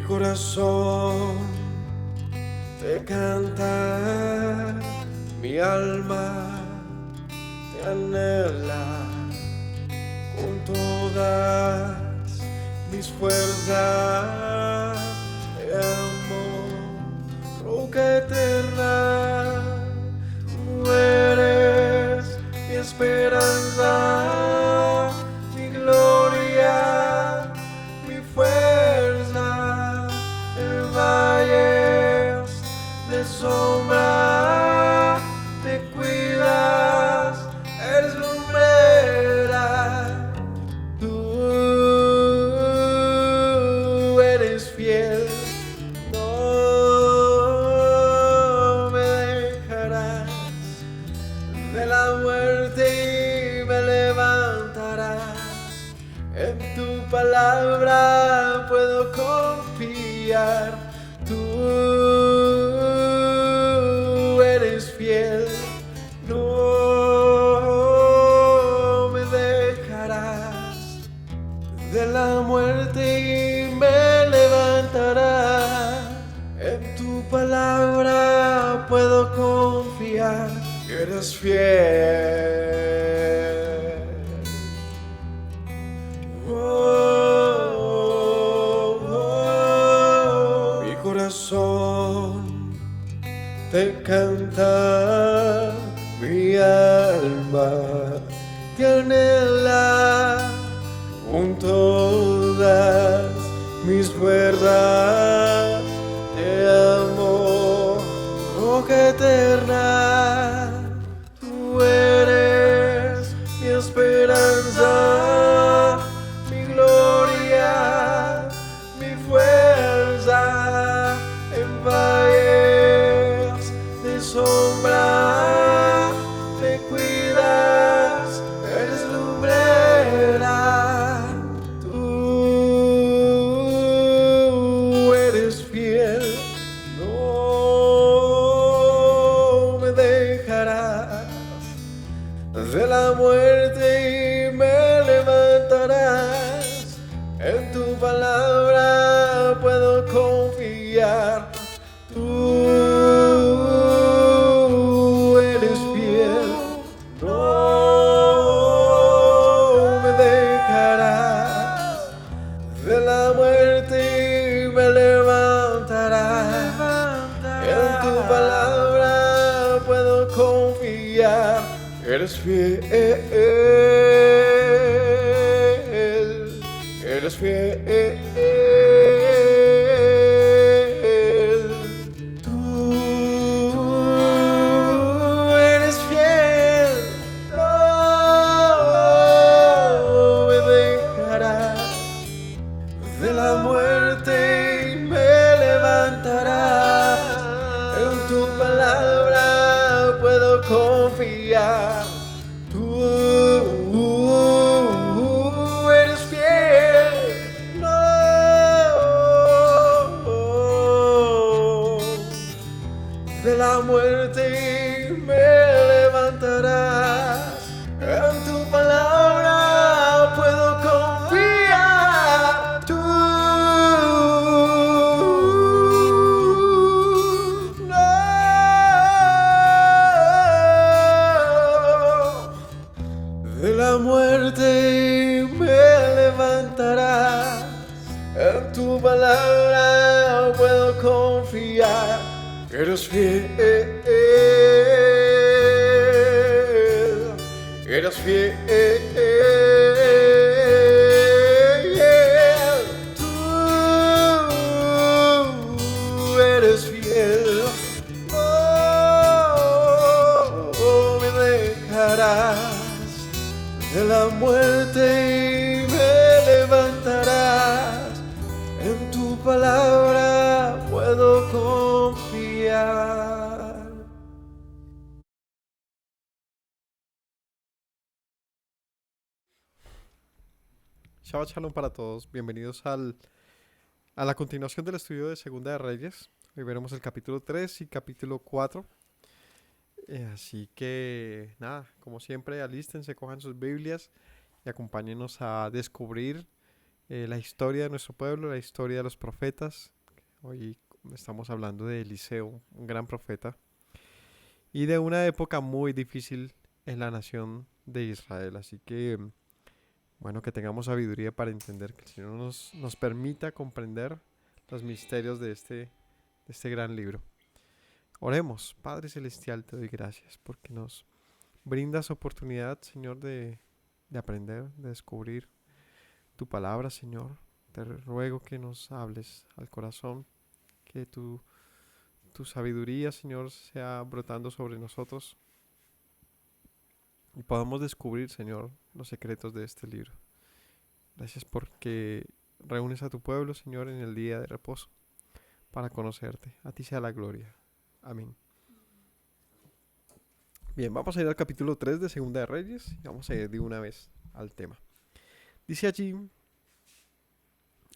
corazón te canta, mi alma te anhela con todas mis fuerzas. Te amo, roca eterna, tú eres mi esperanza, mi gloria, mi fuerza. En valles de sombra te cuidas, eres lumbrera. Tú eres fiel, no me dejarás. De la muerte me levantarás. En tu palabra puedo confiar. Tú eres fiel, no me dejarás. De la muerte me levantarás. En tu palabra puedo confiar. Eres fiel. Mi corazón te canta, mi alma te anhela con todas mis fuerzas. Te amo, roca eterna, tú eres mi esperanza, mi gloria, mi fuerza. En valles de sombra te cuidas, eres lumbrera. Tú eres fiel, no me dejarás. De la muerte me levantarás. En tu palabra puedo confiar. Tú eres fiel, no me dejarás. De la muerte me levantarás. En tu palabra puedo confiar. Eres fiel, eres fiel. Tú eres fiel, no me dejarás. De la muerte me levantarás. En tu palabra puedo confiar. Tú eres fiel, no. De la muerte me levantarás. En tu palabra puedo confiar. Tú no. De la muerte me levantarás. En tu palabra puedo confiar. Eres fiel, eres fiel. Tú eres fiel, no me dejarás. De la muerte me levantarás. En tu palabra puedo confiar. Shabbat Shalom para todos, bienvenidos a la continuación del estudio de Segunda de Reyes. Hoy veremos el capítulo 3 y capítulo 4. Así que nada, como siempre, alístense, cojan sus Biblias y acompáñenos a descubrir la historia de nuestro pueblo, la historia de los profetas. Hoy estamos hablando de Eliseo, un gran profeta, y de una época muy difícil en la nación de Israel. Así que, bueno, que tengamos sabiduría para entender, que el Señor nos permita comprender los misterios de este gran libro. Oremos. Padre Celestial, te doy gracias porque nos brindas oportunidad, Señor, de aprender, de descubrir tu palabra, Señor. Te ruego que nos hables al corazón, que tu sabiduría, Señor, sea brotando sobre nosotros y podamos descubrir, Señor, los secretos de este libro. Gracias porque reúnes a tu pueblo, Señor, en el día de reposo para conocerte. A ti sea la gloria. Amén. Bien, vamos a ir al capítulo 3 de Segunda de Reyes y vamos a ir de una vez al tema. Dice allí,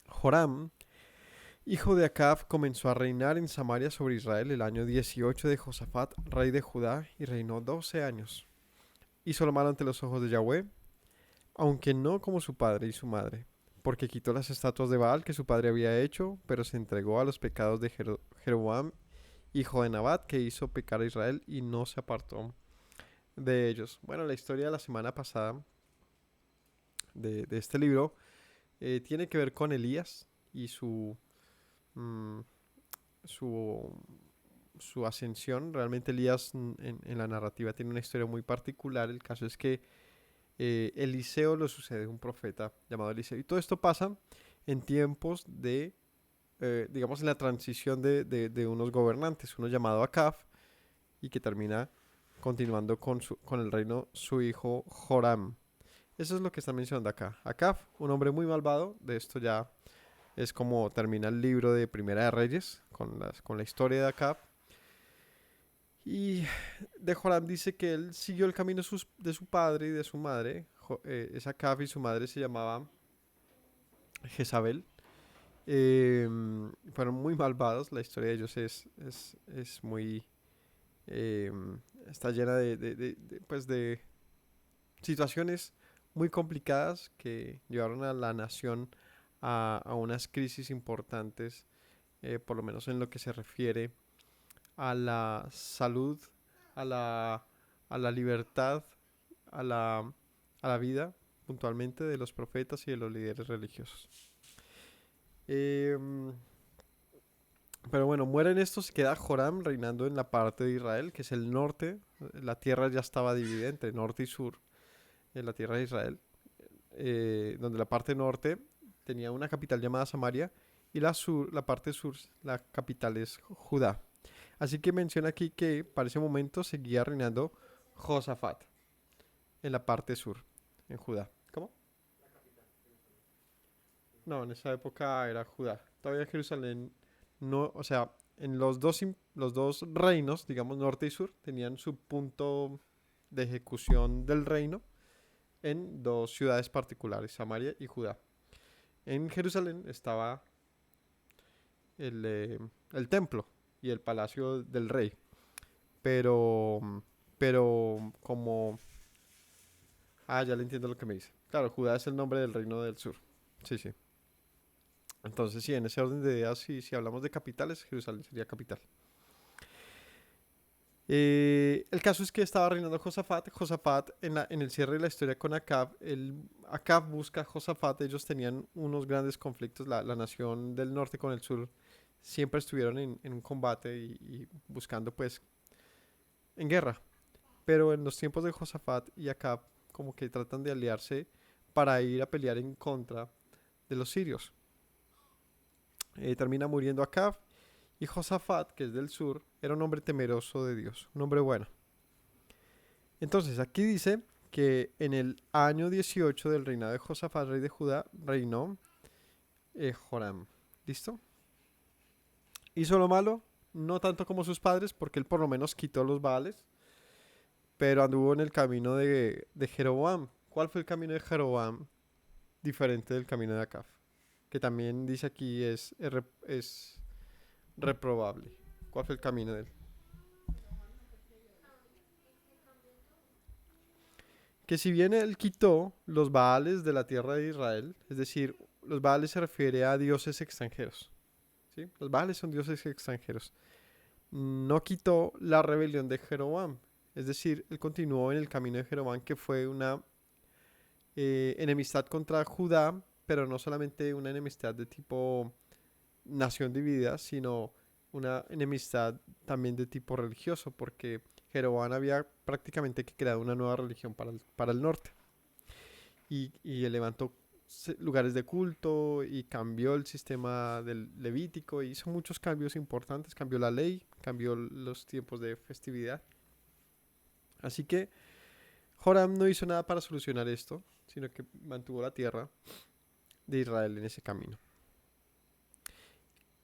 Joram, hijo de Acab, comenzó a reinar en Samaria sobre Israel el año 18 de Josafat, rey de Judá, y reinó 12 años. Hizo lo malo ante los ojos de Yahweh, aunque no como su padre y su madre, porque quitó las estatuas de Baal que su padre había hecho, pero se entregó a los pecados de Jeroboam, hijo de Nabat, que hizo pecar a Israel y no se apartó de ellos. Bueno, la historia de la semana pasada de este libro tiene que ver con Elías y mm, su, su ascensión. Realmente Elías en la narrativa tiene una historia muy particular. El caso es que Eliseo lo sucede, un profeta llamado Eliseo. Y todo esto pasa en tiempos digamos, en la transición de unos gobernantes, uno llamado Acab y que termina continuando con el reino su hijo Joram. Eso es lo que está mencionando acá. Acab, un hombre muy malvado. De esto ya es como termina el libro de Primera de Reyes, con la historia de Acab. Y de Joram dice que él siguió el camino de su padre y de su madre. Es Acab y su madre se llamaba Jezabel. Fueron muy malvados. La historia de ellos es muy... eh, está llena pues de situaciones muy complicadas que llevaron a la nación a unas crisis importantes, por lo menos en lo que se refiere a la salud, a a la libertad, a a la vida, puntualmente, de los profetas y de los líderes religiosos. Em, pero bueno, mueren estos, queda Joram reinando en la parte de Israel, que es el norte. La tierra ya estaba dividida entre norte y sur en la tierra de Israel, donde la parte norte tenía una capital llamada Samaria y la parte sur, la capital es Judá. Así que menciona aquí que para ese momento seguía reinando Josafat en la parte sur, en Judá. ¿Cómo? No, en esa época era Judá. Todavía Jerusalén no, o sea, en los dos reinos, digamos norte y sur, tenían su punto de ejecución del reino en dos ciudades particulares, Samaria y Judá. En Jerusalén estaba el templo y el palacio del rey, pero, pero como... Ah, ya le entiendo lo que me dice. Claro, Judá es el nombre del reino del sur. Sí, sí. Entonces, sí, en ese orden de ideas, si hablamos de capitales, Jerusalén sería capital. El caso es que estaba reinando Josafat. Josafat, en el cierre de la historia con Acab, Acab busca a Josafat. Ellos tenían unos grandes conflictos. La nación del norte con el sur siempre estuvieron en un combate y buscando, pues, en guerra. Pero en los tiempos de Josafat y Acab, como que tratan de aliarse para ir a pelear en contra de los sirios. Termina muriendo Acab y Josafat, que es del sur, era un hombre temeroso de Dios, un hombre bueno. Entonces aquí dice que en el año 18 del reinado de Josafat, rey de Judá, reinó Joram. ¿Listo? Hizo lo malo, no tanto como sus padres, porque él por lo menos quitó los Baales, pero anduvo en el camino de Jeroboam. ¿Cuál fue el camino de Jeroboam? Diferente del camino de Acab, que también dice aquí es reprobable. ¿Cuál fue el camino de él? Que si bien él quitó los Baales de la tierra de Israel, es decir, los Baales se refiere a dioses extranjeros. ¿Sí? Los Baales son dioses extranjeros. No quitó la rebelión de Jeroboam. Es decir, él continuó en el camino de Jeroboam, que fue una enemistad contra Judá, pero no solamente una enemistad de tipo nación dividida, sino una enemistad también de tipo religioso, porque Jeroboam había prácticamente que creado una nueva religión para el norte y levantó lugares de culto y cambió el sistema del Levítico, hizo muchos cambios importantes, cambió la ley, cambió los tiempos de festividad. Así que Joram no hizo nada para solucionar esto, sino que mantuvo la tierra de Israel en ese camino.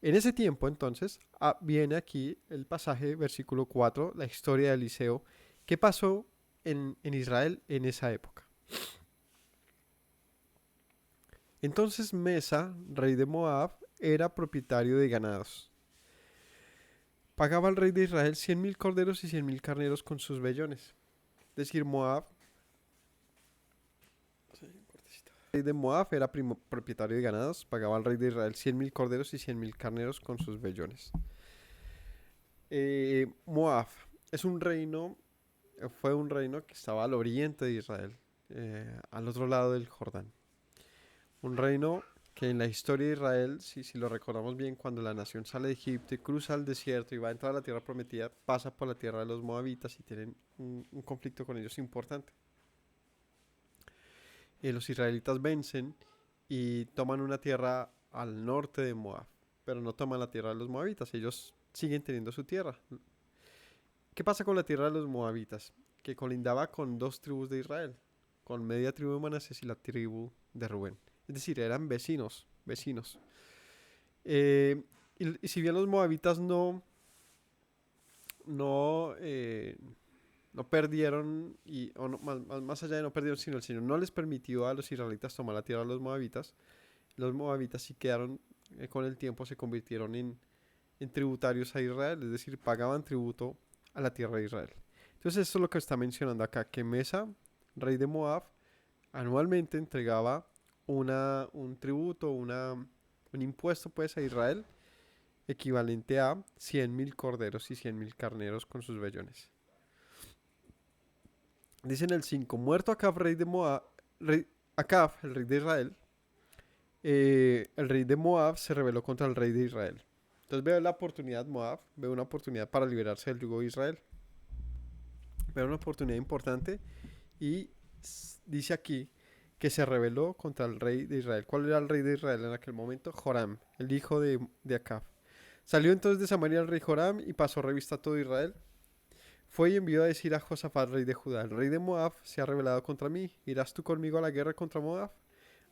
En ese tiempo, entonces, viene aquí el pasaje, versículo 4, la historia de Eliseo. ¿Qué pasó en Israel en esa época? Entonces Mesa, rey de Moab, era propietario de ganados. Pagaba al rey de Israel 100.000 corderos y 100.000 carneros con sus vellones. Es decir, Moab, el rey de Moab era propietario de ganados, pagaba al rey de Israel 100.000 corderos y 100.000 carneros con sus vellones. Moab es un reino, fue un reino que estaba al oriente de Israel, al otro lado del Jordán. Un reino que en la historia de Israel, si lo recordamos bien, cuando la nación sale de Egipto y cruza el desierto y va a entrar a la tierra prometida, pasa por la tierra de los moabitas y tienen un conflicto con ellos importante. Los israelitas vencen y toman una tierra al norte de Moab, pero no toman la tierra de los moabitas, ellos siguen teniendo su tierra. ¿Qué pasa con la tierra de los moabitas? Que colindaba con dos tribus de Israel, con media tribu de Manasés y la tribu de Rubén. Es decir, eran vecinos. Eh, y si bien los moabitas no, no perdieron, o no, más allá de no perdieron, sino el Señor no les permitió a los israelitas tomar la tierra de los moabitas sí quedaron, con el tiempo se convirtieron en tributarios a Israel, es decir, pagaban tributo a la tierra de Israel. Entonces esto es lo que está mencionando acá, que Mesa, rey de Moab, anualmente entregaba un tributo, un impuesto pues a Israel, equivalente a 100.000 corderos y 100.000 carneros con sus vellones. Dice en el 5, muerto Acab, rey de Moab, Acab, el rey de Israel, el rey de Moab se rebeló contra el rey de Israel. Entonces veo la oportunidad Moab, veo una oportunidad para liberarse del yugo de Israel. Veo una oportunidad importante y dice aquí que se rebeló contra el rey de Israel. ¿Cuál era el rey de Israel en aquel momento? Joram, el hijo de Acab. Salió entonces de Samaria el rey Joram y pasó revista a todo Israel. Fue y envió a decir a Josafat, rey de Judá, el rey de Moab se ha rebelado contra mí. ¿Irás tú conmigo a la guerra contra Moab?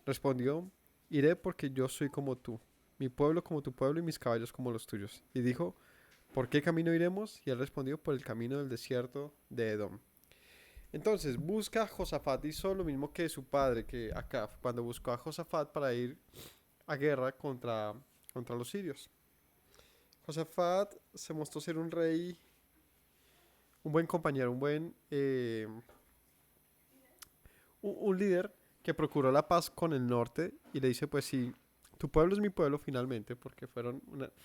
Respondió, iré porque yo soy como tú, mi pueblo como tu pueblo y mis caballos como los tuyos. Y dijo, ¿por qué camino iremos? Y él respondió, por el camino del desierto de Edom. Entonces busca a Josafat, hizo lo mismo que su padre, que Acab, cuando buscó a Josafat para ir a guerra contra los sirios. Josafat se mostró ser un rey, un buen compañero, un líder que procuró la paz con el norte y le dice, pues si tu pueblo es mi pueblo finalmente, porque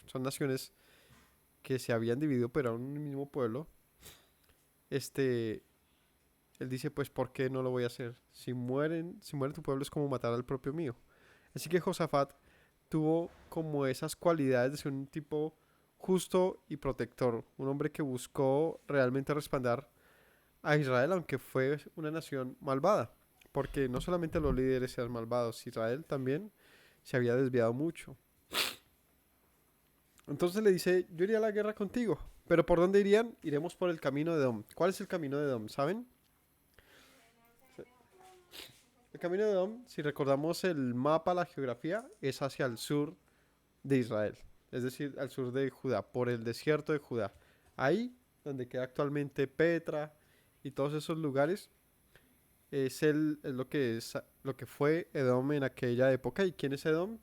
son naciones que se habían dividido pero eran un mismo pueblo, él dice, pues ¿por qué no lo voy a hacer? Si muere tu pueblo es como matar al propio mío. Así que Josafat tuvo como esas cualidades de ser un tipo justo y protector, un hombre que buscó realmente respaldar a Israel, aunque fue una nación malvada, porque no solamente los líderes eran malvados, Israel también se había desviado mucho. Entonces le dice, yo iría a la guerra contigo, pero ¿por dónde irían? Iremos por el camino de Edom. ¿Cuál es el camino de Edom? ¿Saben? El camino de Edom, si recordamos el mapa, la geografía, es hacia el sur de Israel, es decir, al sur de Judá, por el desierto de Judá. Ahí, donde queda actualmente Petra y todos esos lugares, es lo que fue Edom en aquella época. ¿Y quién es Edom?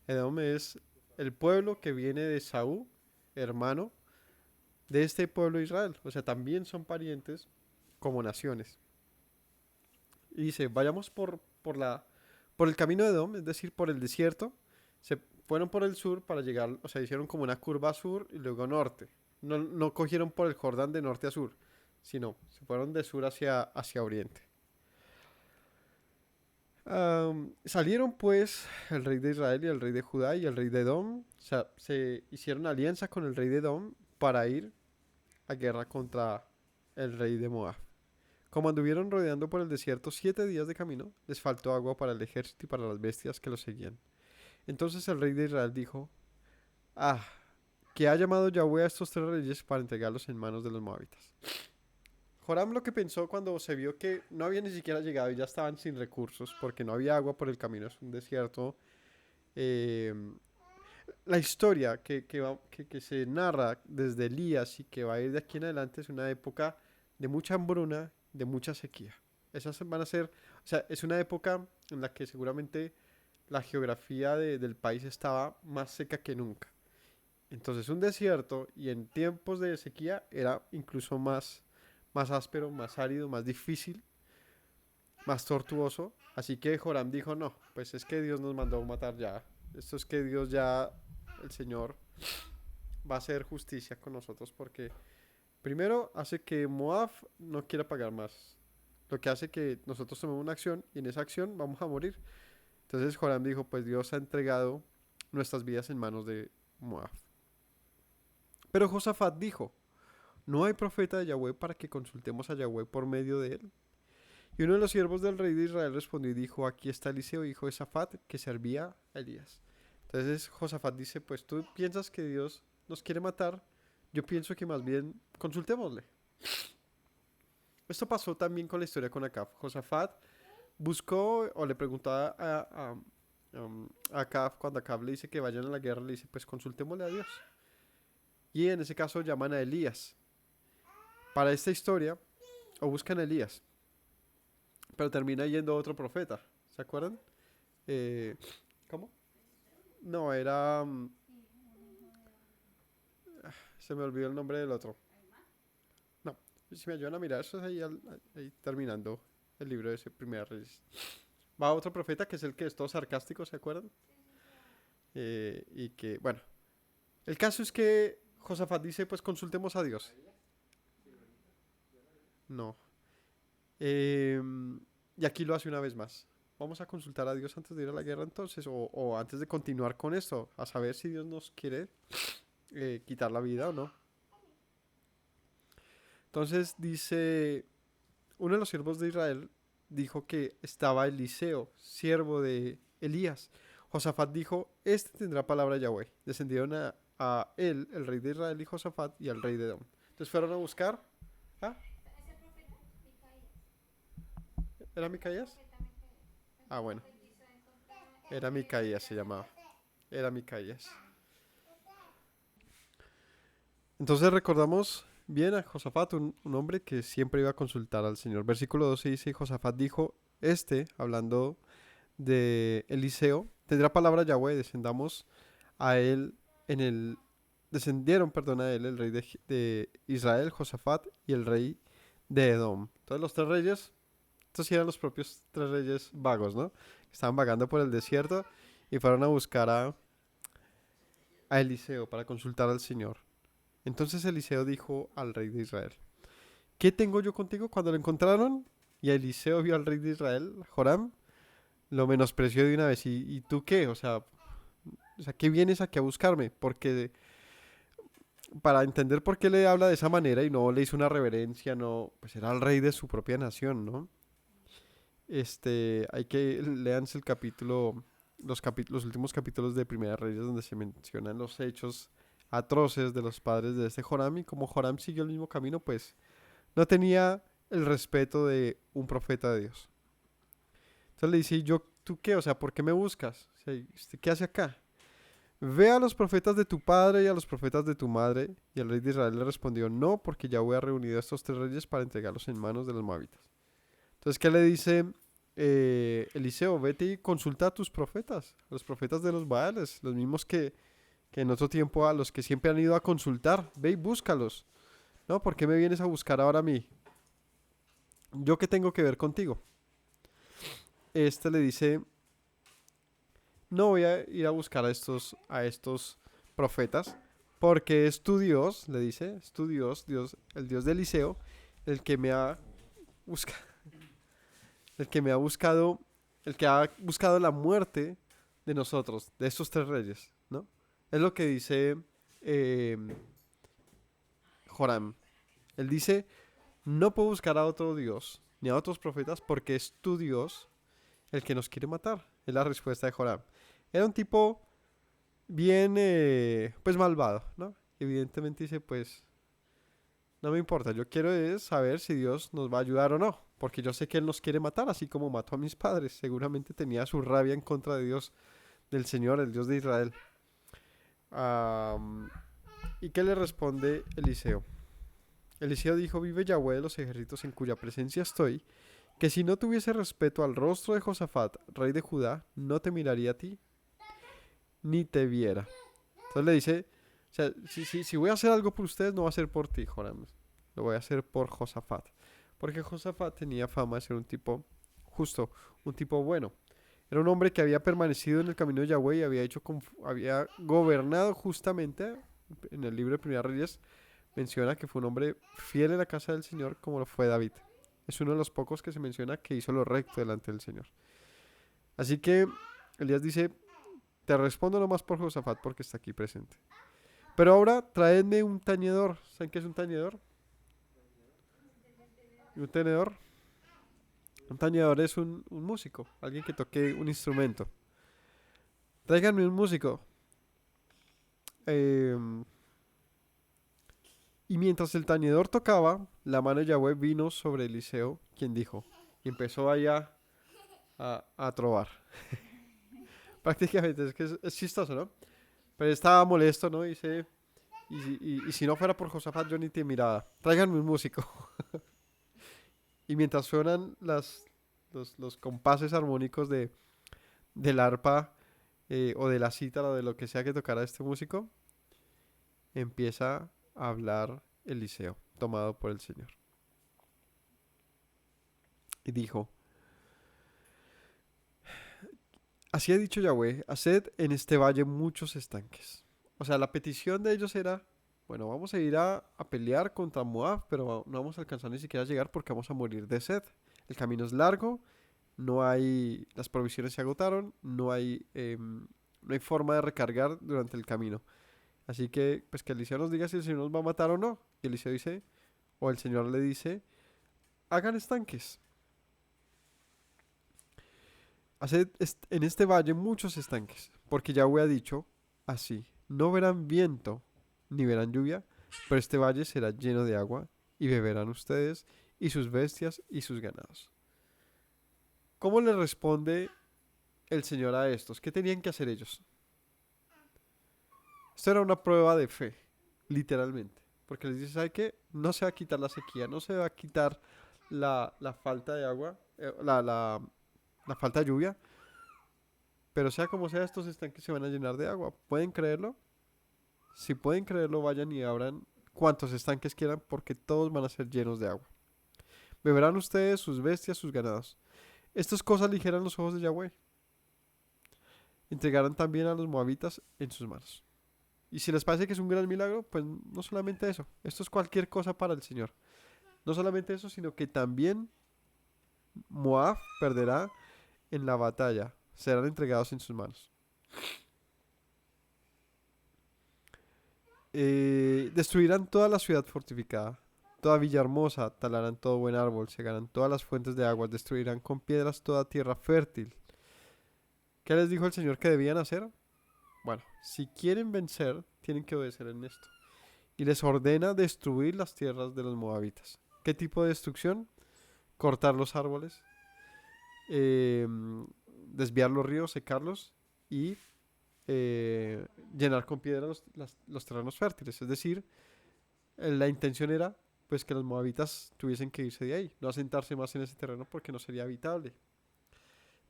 Edom es el pueblo que viene de Saúl, hermano de este pueblo de Israel. O sea, también son parientes como naciones. Y dice, vayamos por por el camino de Edom, es decir, por el desierto, se fueron por el sur para llegar, o sea, hicieron como una curva sur y luego norte. No cogieron por el Jordán de norte a sur, sino se fueron de sur hacia oriente. Salieron pues el rey de Israel y el rey de Judá y el rey de Edom, o sea, se hicieron alianza con el rey de Edom para ir a guerra contra el rey de Moab. Como anduvieron rodeando por el desierto 7 días de camino, les faltó agua para el ejército y para las bestias que los seguían. Entonces el rey de Israel dijo, ah, que ha llamado Yahweh a estos 3 reyes para entregarlos en manos de los moabitas. Joram lo que pensó cuando se vio que no había ni siquiera llegado y ya estaban sin recursos porque no había agua por el camino, es un desierto. eh, la historia que se narra desde Elías y que va a ir de aquí en adelante es una época de mucha hambruna, de mucha sequía. Esas van a ser, o sea, es una época en la que seguramente la geografía del país estaba más seca que nunca. Entonces un desierto y en tiempos de sequía era incluso más áspero, más árido, más difícil, más tortuoso. Así que Joram dijo, no, pues es que Dios nos mandó matar ya. Esto es que Dios ya, el Señor, va a hacer justicia con nosotros porque primero hace que Moab no quiera pagar más. Lo que hace que nosotros tomemos una acción y en esa acción vamos a morir. Entonces Joram dijo, pues Dios ha entregado nuestras vidas en manos de Moab. Pero Josafat dijo, no hay profeta de Yahweh para que consultemos a Yahweh por medio de él. Y uno de los siervos del rey de Israel respondió y dijo, aquí está Eliseo, hijo de Safat, que servía a Elías. Entonces Josafat dice, pues tú piensas que Dios nos quiere matar, yo pienso que más bien consultémosle. Esto pasó también con la historia con Acab. Josafat buscó o le preguntó a Acab, cuando Acab le dice que vayan a la guerra, le dice, pues consultémosle a Dios. Y en ese caso llaman a Elías. Para esta historia, o buscan a Elías, pero termina yendo otro profeta. ¿Se acuerdan? Eh, ¿Cómo? No, era... se me olvidó el nombre del otro. No, si me ayudan a mirar, eso es ahí terminando el libro de ese primer Reyes. Va otro profeta que es el que es todo sarcástico, ¿se acuerdan? Y que, bueno, el caso es que Josafat dice, pues consultemos a Dios. No. Y aquí lo hace una vez más. Vamos a consultar a Dios antes de ir a la guerra entonces, o antes de continuar con esto, a saber si Dios nos quiere quitar la vida o no. Entonces dice, uno de los siervos de Israel dijo que estaba Eliseo, siervo de Elías. Josafat dijo, este tendrá palabra de Yahweh. Descendieron a él, el rey de Israel y Josafat y al rey de Edom. Entonces fueron a buscar. ¿Ah? ¿Era Micaías? Ah, bueno. Era Micaías, se llamaba. Era Micaías. Entonces recordamos bien a Josafat, un hombre que siempre iba a consultar al Señor. Versículo 12 dice, Josafat dijo, hablando de Eliseo, tendrá palabra Yahweh, descendieron, perdón, a él, el rey de Israel, Josafat, y el rey de Edom. Entonces los 3 reyes, estos sí eran los propios 3 reyes vagos, ¿no? Estaban vagando por el desierto y fueron a buscar a Eliseo para consultar al Señor. Entonces Eliseo dijo al rey de Israel, ¿qué tengo yo contigo? Cuando lo encontraron y Eliseo vio al rey de Israel, Joram, lo menospreció de una vez. ¿Y tú qué? O sea, ¿qué vienes aquí a buscarme? Porque para entender por qué le habla de esa manera y no le hizo una reverencia, no, pues era el rey de su propia nación, ¿no? Hay que leanse el capítulo, los últimos capítulos de Primera Reyes donde se mencionan los hechos atroces de los padres de este Joram y como Joram siguió el mismo camino, pues no tenía el respeto de un profeta de Dios. Entonces le dice, ¿y yo, tú qué? O sea, ¿por qué me buscas? O sea, ¿usted qué hace acá? Ve a los profetas de tu padre y a los profetas de tu madre. Y el rey de Israel le respondió, no, porque Yahweh ha reunido a estos 3 reyes para entregarlos en manos de los moabitas. Entonces, ¿qué le dice Eliseo? Vete y consulta a tus profetas, a los profetas de los Baales, los mismos que en otro tiempo a los que siempre han ido a consultar. Ve y búscalos. ¿No? ¿Por qué me vienes a buscar ahora a mí? ¿Yo qué tengo que ver contigo? Le dice, no voy a ir a buscar a estos profetas, porque es tu Dios, le dice, es tu Dios, el Dios de Eliseo, el que me ha buscado, el que me ha buscado, el que ha buscado la muerte de nosotros, de estos tres reyes, ¿no? Es lo que dice eh, Joram. Él dice, no puedo buscar a otro Dios, ni a otros profetas, porque es tu Dios el que nos quiere matar. Es la respuesta de Joram. Era un tipo bien, pues malvado, ¿no? Evidentemente dice, pues, no me importa, yo quiero es saber si Dios nos va a ayudar o no, porque yo sé que Él nos quiere matar, así como mató a mis padres. Seguramente tenía su rabia en contra de Dios, del Señor, el Dios de Israel. Am, ¿Y qué le responde Eliseo? Eliseo dijo, vive Yahweh de los ejércitos en cuya presencia estoy, que si no tuviese respeto al rostro de Josafat, rey de Judá, no te miraría a ti, ni te viera. Entonces le dice, o sea, si voy a hacer algo por ustedes, no va a ser por ti, Joram. Lo voy a hacer por Josafat. Porque Josafat tenía fama de ser un tipo justo, un tipo bueno. Era un hombre que había permanecido en el camino de Yahweh y había gobernado justamente, en el libro de Primera Reyes, menciona que fue un hombre fiel en la casa del Señor como lo fue David. Es uno de los pocos que se menciona que hizo lo recto delante del Señor. Así que Elías dice, te respondo nomás por Josafat porque está aquí presente. Pero ahora traedme un tañedor. ¿Saben qué es un tañedor? ¿Y un tenedor? Un tañedor es un músico, alguien que toque un instrumento. Tráiganme un músico. Em, y mientras el tañedor tocaba, la mano de Yahweh vino sobre Eliseo, quien dijo, y empezó allá a trobar. Prácticamente, es que es chistoso, ¿no? Pero estaba molesto, ¿no? Y si no fuera por Josafat, yo ni te miraba. Tráiganme un músico. Y mientras suenan los compases armónicos del arpa o de la cítara o de lo que sea que tocara este músico, empieza a hablar Eliseo, tomado por el Señor. Y dijo, así ha dicho Yahweh, haced en este valle muchos estanques. O sea, la petición de ellos era, bueno, vamos a ir a pelear contra Moab, pero no vamos a alcanzar ni siquiera a llegar porque vamos a morir de sed. El camino es largo, las provisiones se agotaron, no hay forma de recargar durante el camino. Así que, pues que Eliseo nos diga si el Señor nos va a matar o no. Y Eliseo dice, o el Señor le dice, hagan estanques. Haced en este valle muchos estanques, porque Yahweh ha dicho así, no verán viento ni verán lluvia, pero este valle será lleno de agua, y beberán ustedes, y sus bestias, y sus ganados. ¿Cómo le responde el Señor a estos? ¿Qué tenían que hacer ellos? Esto era una prueba de fe, literalmente. Porque les dice, ¿sabe qué? No se va a quitar la sequía, no se va a quitar la falta de agua, la falta de lluvia. Pero sea como sea, estos estanques se van a llenar de agua. ¿Pueden creerlo? Si pueden creerlo, vayan y abran cuantos estanques quieran, porque todos van a ser llenos de agua. Beberán ustedes sus bestias, sus ganados. Estas cosas ligeran los ojos de Yahweh. Entregarán también a los moabitas en sus manos. Y si les parece que es un gran milagro, pues no solamente eso. Esto es cualquier cosa para el Señor. No solamente eso, sino que también Moab perderá en la batalla. Serán entregados en sus manos. Destruirán toda la ciudad fortificada, toda villa hermosa, talarán todo buen árbol, cegarán todas las fuentes de agua, destruirán con piedras toda tierra fértil. ¿Qué les dijo el Señor que debían hacer? Bueno, si quieren vencer, tienen que obedecer en esto. Y les ordena destruir las tierras de los moabitas. ¿Qué tipo de destrucción? Cortar los árboles, eh, desviar los ríos, secarlos y llenar con piedra los terrenos fértiles. Es decir, la intención era pues que los moabitas tuviesen que irse de ahí, no asentarse más en ese terreno porque no sería habitable.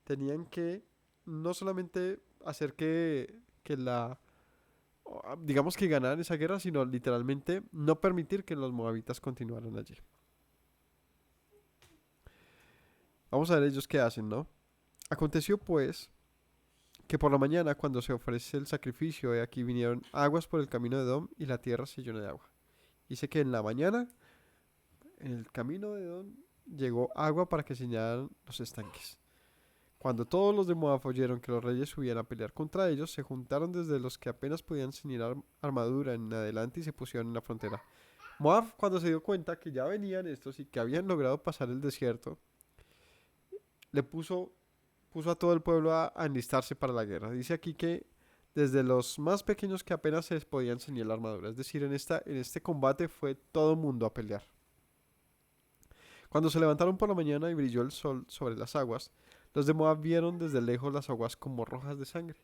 Tenían que no solamente hacer digamos que ganaran esa guerra, sino literalmente no permitir que los moabitas continuaran allí. Vamos a ver ellos qué hacen, ¿no? Aconteció pues que por la mañana, cuando se ofrece el sacrificio, he aquí vinieron aguas por el camino de Edom y la tierra se llenó de agua. Dice que en la mañana, en el camino de Edom, llegó agua para que se llenaran los estanques. Cuando todos los de Moab oyeron que los reyes subían a pelear contra ellos, se juntaron desde los que apenas podían ceñir armadura en adelante y se pusieron en la frontera. Moab, cuando se dio cuenta que ya venían estos y que habían logrado pasar el desierto, le puso a todo el pueblo a enlistarse para la guerra. Dice aquí que desde los más pequeños que apenas se les podía enseñar la armadura. Es decir, en este combate fue todo el mundo a pelear. Cuando se levantaron por la mañana y brilló el sol sobre las aguas, los de Moab vieron desde lejos las aguas como rojas de sangre.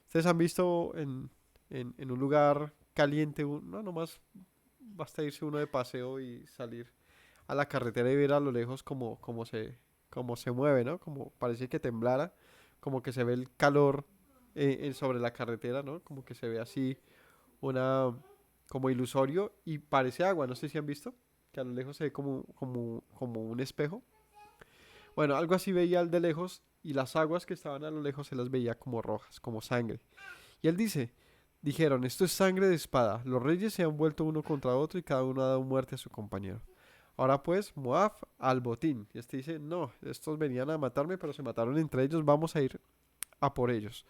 Ustedes han visto en un lugar caliente, no, nomás basta irse uno de paseo y salir a la carretera y ver a lo lejos como se mueve, ¿no? Como parece que temblara, como que se ve el calor sobre la carretera, ¿no? Como que se ve así una, como ilusorio y parece agua, no sé si han visto, que a lo lejos se ve como un espejo. Bueno, algo así veía al de lejos y las aguas que estaban a lo lejos se las veía como rojas, como sangre. Y él dijeron, esto es sangre de espada, los reyes se han vuelto uno contra otro y cada uno ha dado muerte a su compañero. Ahora pues, Moab al botín. Y este dice, no, estos venían a matarme, pero se mataron entre ellos, vamos a ir a por ellos.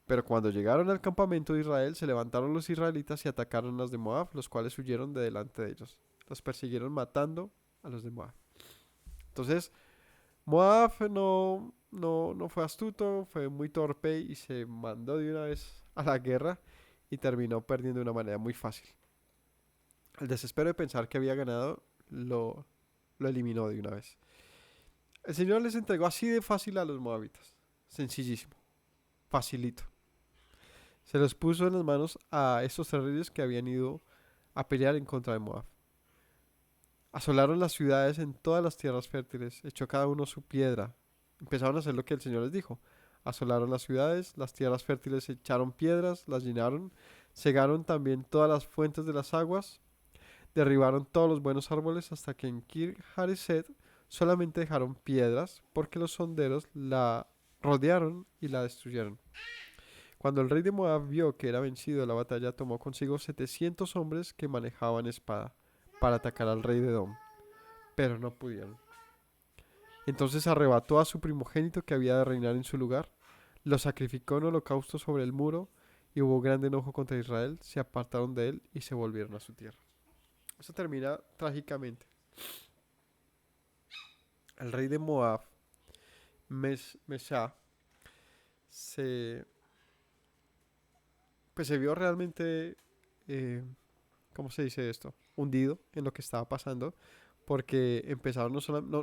Pero cuando llegaron al campamento de Israel, se levantaron los israelitas y atacaron a los de Moab, los cuales huyeron de delante de ellos. Los persiguieron matando a los de Moab. Entonces, Moab no fue astuto, fue muy torpe y se mandó de una vez a la guerra y terminó perdiendo de una manera muy fácil. El desespero de pensar que había ganado lo eliminó de una vez. El Señor les entregó así de fácil a los moabitas. Sencillísimo. Facilito. Se los puso en las manos a estos tres reyes que habían ido a pelear en contra de Moab. Asolaron las ciudades en todas las tierras fértiles, echó cada uno su piedra. Empezaron a hacer lo que el Señor les dijo. Asolaron las ciudades, las tierras fértiles echaron piedras, las llenaron, cegaron también todas las fuentes de las aguas, derribaron todos los buenos árboles hasta que en Kir Hareset solamente dejaron piedras, porque los sonderos la rodearon y la destruyeron. Cuando el rey de Moab vio que era vencido en la batalla, tomó consigo 700 hombres que manejaban espada para atacar al rey de Edom, pero no pudieron. Entonces arrebató a su primogénito que había de reinar en su lugar, lo sacrificó en holocausto sobre el muro, y hubo grande enojo contra Israel, se apartaron de él y se volvieron a su tierra. Eso termina trágicamente. El rey de Moab, Mesha, se vio realmente, ¿cómo se dice esto? Hundido en lo que estaba pasando, porque empezaron no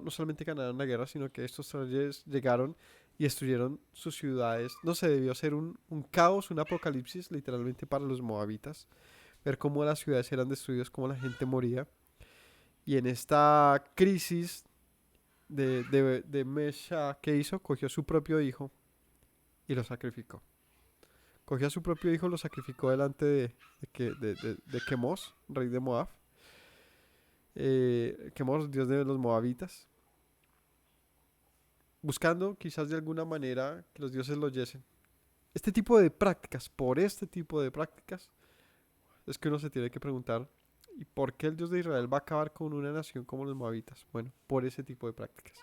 solamente ganaron la guerra, sino que estos reyes llegaron y destruyeron sus ciudades. No sé, debió ser un caos, un apocalipsis literalmente para los moabitas, ver cómo las ciudades eran destruidas, cómo la gente moría. Y en esta crisis de Mesha, ¿qué hizo? Cogió a su propio hijo y lo sacrificó. Cogió a su propio hijo, lo sacrificó delante de Quemos, rey de Moab. Quemos, dios de los moabitas. Buscando quizás de alguna manera que los dioses lo oyesen. Por este tipo de prácticas, es que uno se tiene que preguntar, ¿y por qué el Dios de Israel va a acabar con una nación como los moabitas? Bueno, por ese tipo de prácticas.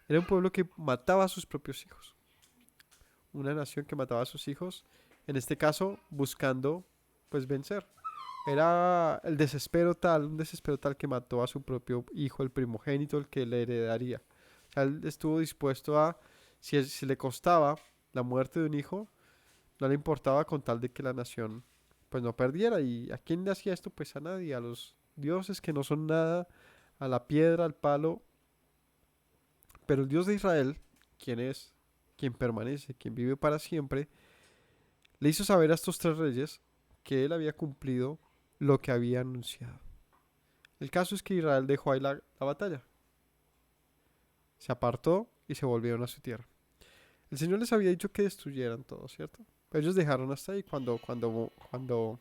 Era un pueblo que mataba a sus propios hijos. Una nación que mataba a sus hijos, en este caso buscando pues vencer. Era un desespero tal que mató a su propio hijo, el primogénito, el que le heredaría. O sea, él estuvo dispuesto a, si le costaba la muerte de un hijo, no le importaba con tal de que la nación pues no perdiera. ¿Y a quién le hacía esto? Pues a nadie, a los dioses que no son nada, a la piedra, al palo. Pero el Dios de Israel, quien permanece, quien vive para siempre, le hizo saber a estos tres reyes que él había cumplido lo que había anunciado. El caso es que Israel dejó ahí la batalla. Se apartó y se volvieron a su tierra. El Señor les había dicho que destruyeran todo, ¿cierto? Pero ellos dejaron hasta ahí cuando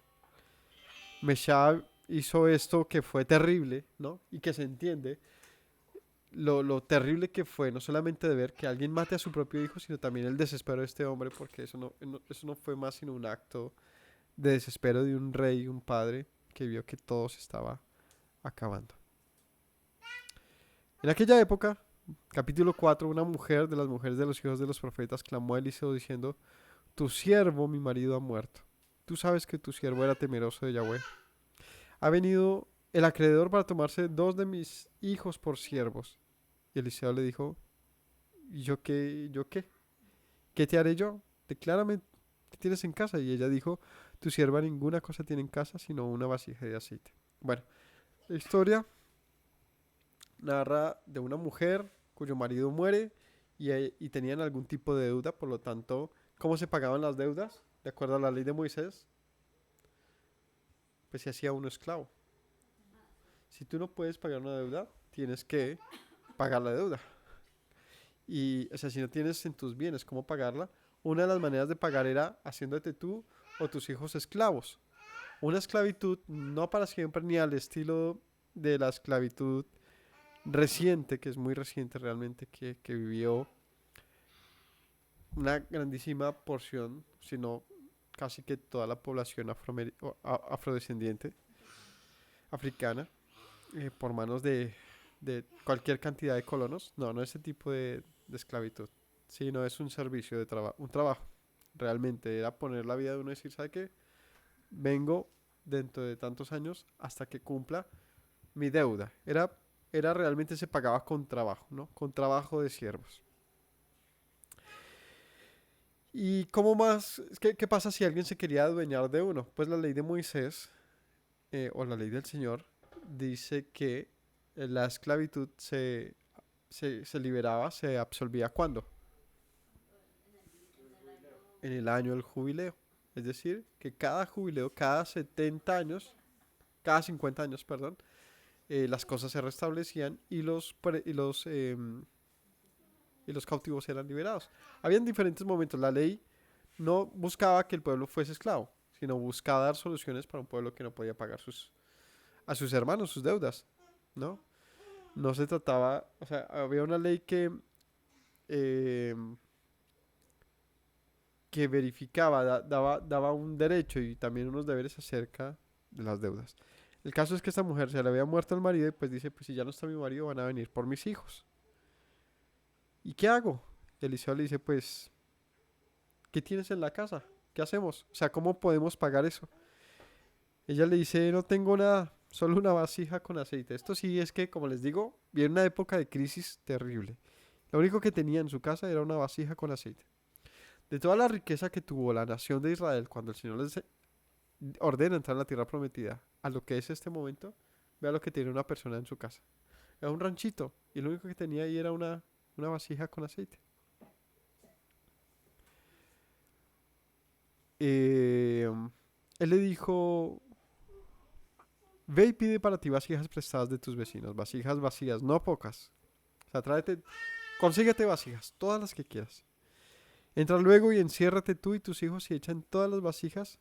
Mesha hizo esto que fue terrible, ¿no? Y que se entiende. lo terrible que fue, no solamente de ver que alguien mate a su propio hijo, sino también el desespero de este hombre, porque eso no fue más sino un acto de desespero de un rey, un padre, que vio que todo se estaba acabando. En aquella época, capítulo 4, una mujer de las mujeres de los hijos de los profetas clamó a Eliseo diciendo, tu siervo, mi marido, ha muerto. Tú sabes que tu siervo era temeroso de Yahweh. Ha venido el acreedor para tomarse 2 de mis hijos por siervos. Y Eliseo le dijo, ¿y yo qué? ¿Yo qué? ¿Qué te haré yo? Declárame qué tienes en casa. Y ella dijo, tu sierva ninguna cosa tiene en casa sino una vasija de aceite. Bueno, la historia narra de una mujer cuyo marido muere y tenían algún tipo de deuda, por lo tanto, ¿cómo se pagaban las deudas? De acuerdo a la ley de Moisés, pues se hacía uno esclavo. Si tú no puedes pagar una deuda, tienes que pagar la deuda. Y, o sea, si no tienes en tus bienes cómo pagarla, una de las maneras de pagar era haciéndote tú o tus hijos esclavos. Una esclavitud no para siempre ni al estilo de la esclavitud reciente, que es muy reciente realmente, que vivió una grandísima porción, sino casi que toda la población afrodescendiente africana, por manos de cualquier cantidad de colonos. No, no ese tipo de esclavitud, sino es un servicio de trabajo, un trabajo. Realmente era poner la vida de uno y decir, ¿sabe qué? Vengo dentro de tantos años hasta que cumpla mi deuda. Era realmente se pagaba con trabajo, ¿no? Con trabajo de siervos. ¿Y cómo más? ¿Qué pasa si alguien se quería adueñar de uno? Pues la ley de Moisés, o la ley del Señor, dice que la esclavitud se liberaba, se absolvía ¿cuándo? En el año del jubileo. Es decir, que cada jubileo, cada 70 años, cada 50 años, perdón, las cosas se restablecían y los cautivos eran liberados. Habían diferentes momentos. La ley no buscaba que el pueblo fuese esclavo, sino buscaba dar soluciones para un pueblo que no podía pagar a sus hermanos sus deudas, ¿no? No se trataba, o sea, había una ley eh, que verificaba, daba un derecho y también unos deberes acerca de las deudas. El caso es que esta mujer se le había muerto el marido y pues dice, pues si ya no está mi marido van a venir por mis hijos. ¿Y qué hago? Y Eliseo le dice, pues, ¿qué tienes en la casa? ¿Qué hacemos? O sea, ¿cómo podemos pagar eso? Ella le dice, no tengo nada, solo una vasija con aceite. Esto sí es que, como les digo, viene una época de crisis terrible. Lo único que tenía en su casa era una vasija con aceite. De toda la riqueza que tuvo la nación de Israel cuando el Señor les ordena entrar en la tierra prometida, a lo que es este momento, vea lo que tiene una persona en su casa. Era un ranchito y lo único que tenía ahí era una vasija con aceite. Eh, él le dijo, ve y pide para ti vasijas prestadas de tus vecinos, vasijas vacías, no pocas. O sea, consíguete vasijas, todas las que quieras. Entra luego y enciérrate tú y tus hijos y echa en todas las vasijas,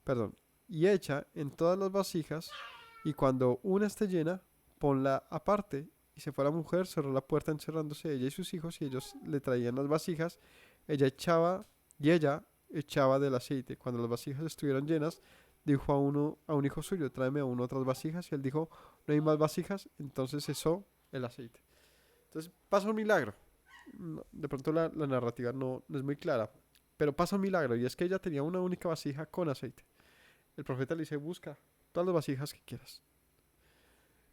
perdón, y echa en todas las vasijas, y cuando una esté llena, ponla aparte. Y se fue la mujer, cerró la puerta encerrándose ella y sus hijos, y ellos le traían las vasijas, ella echaba del aceite. Cuando las vasijas estuvieron llenas, dijo a un hijo suyo, tráeme aún otras vasijas, y él dijo, no hay más vasijas, entonces cesó el aceite. Entonces pasa un milagro. De pronto la narrativa no es muy clara, pero pasa un milagro y es que ella tenía una única vasija con aceite. El profeta le dice, busca todas las vasijas que quieras.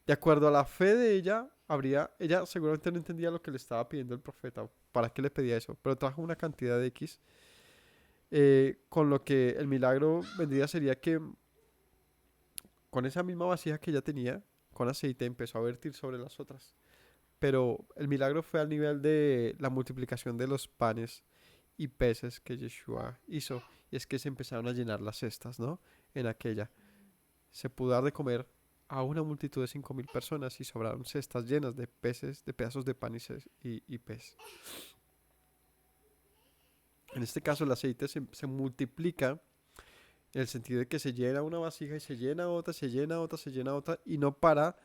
De acuerdo a la fe de ella, ella seguramente no entendía lo que le estaba pidiendo el profeta, para qué le pedía eso, pero trajo una cantidad de X, con lo que el milagro vendría sería que con esa misma vasija que ella tenía, con aceite, empezó a vertir sobre las otras. Pero el milagro fue al nivel de la multiplicación de los panes y peces que Yeshua hizo. Y es que se empezaron a llenar las cestas, ¿no? En aquella. Se pudo dar de comer a una multitud de 5.000 personas y sobraron cestas llenas de peces, de pedazos de pan y pez. En este caso el aceite se multiplica en el sentido de que se llena una vasija y se llena otra, se llena otra, se llena otra y no para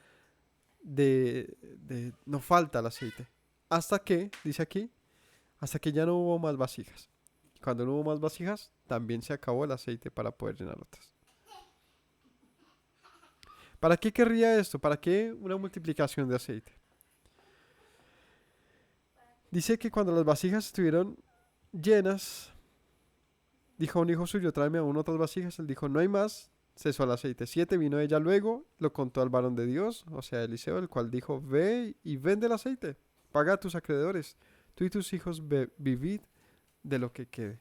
no falta el aceite. Hasta que, dice aquí, hasta que ya no hubo más vasijas. Cuando no hubo más vasijas, también se acabó el aceite para poder llenar otras. ¿Para qué querría esto? ¿Para qué una multiplicación de aceite? Dice que cuando las vasijas estuvieron llenas, dijo a un hijo suyo, tráeme aún otras vasijas. Él dijo, no hay más. Cesó el aceite. 7, vino ella luego, lo contó al varón de Dios, o sea, Eliseo, el cual dijo, ve y vende el aceite, paga a tus acreedores, tú y tus hijos vivid de lo que quede.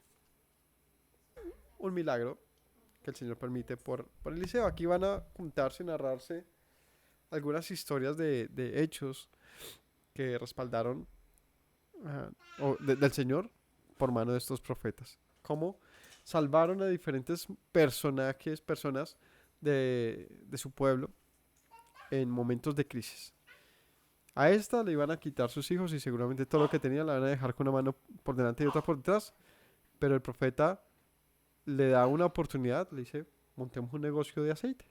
Un milagro que el Señor permite por Eliseo. Aquí van a juntarse y narrarse algunas historias de hechos que respaldaron del Señor por mano de estos profetas. Cómo salvaron a diferentes personas de su pueblo en momentos de crisis. A esta le iban a quitar sus hijos y seguramente todo lo que tenía la van a dejar con una mano por delante y otra por detrás. Pero el profeta le da una oportunidad, le dice, montemos un negocio de aceite.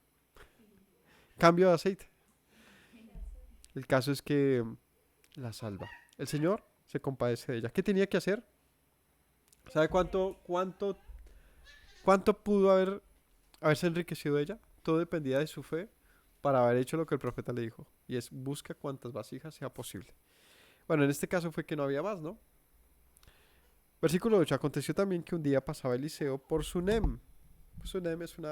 Cambio de aceite. El caso es que la salva. El Señor se compadece de ella. ¿Qué tenía que hacer? ¿Sabe cuánto pudo haberse enriquecido ella? Todo dependía de su fe para haber hecho lo que el profeta le dijo. Y es, busca cuantas vasijas sea posible. Bueno, en este caso fue que no había más, ¿no? Versículo 8. Aconteció también que un día pasaba Eliseo por Sunem. Sunem es un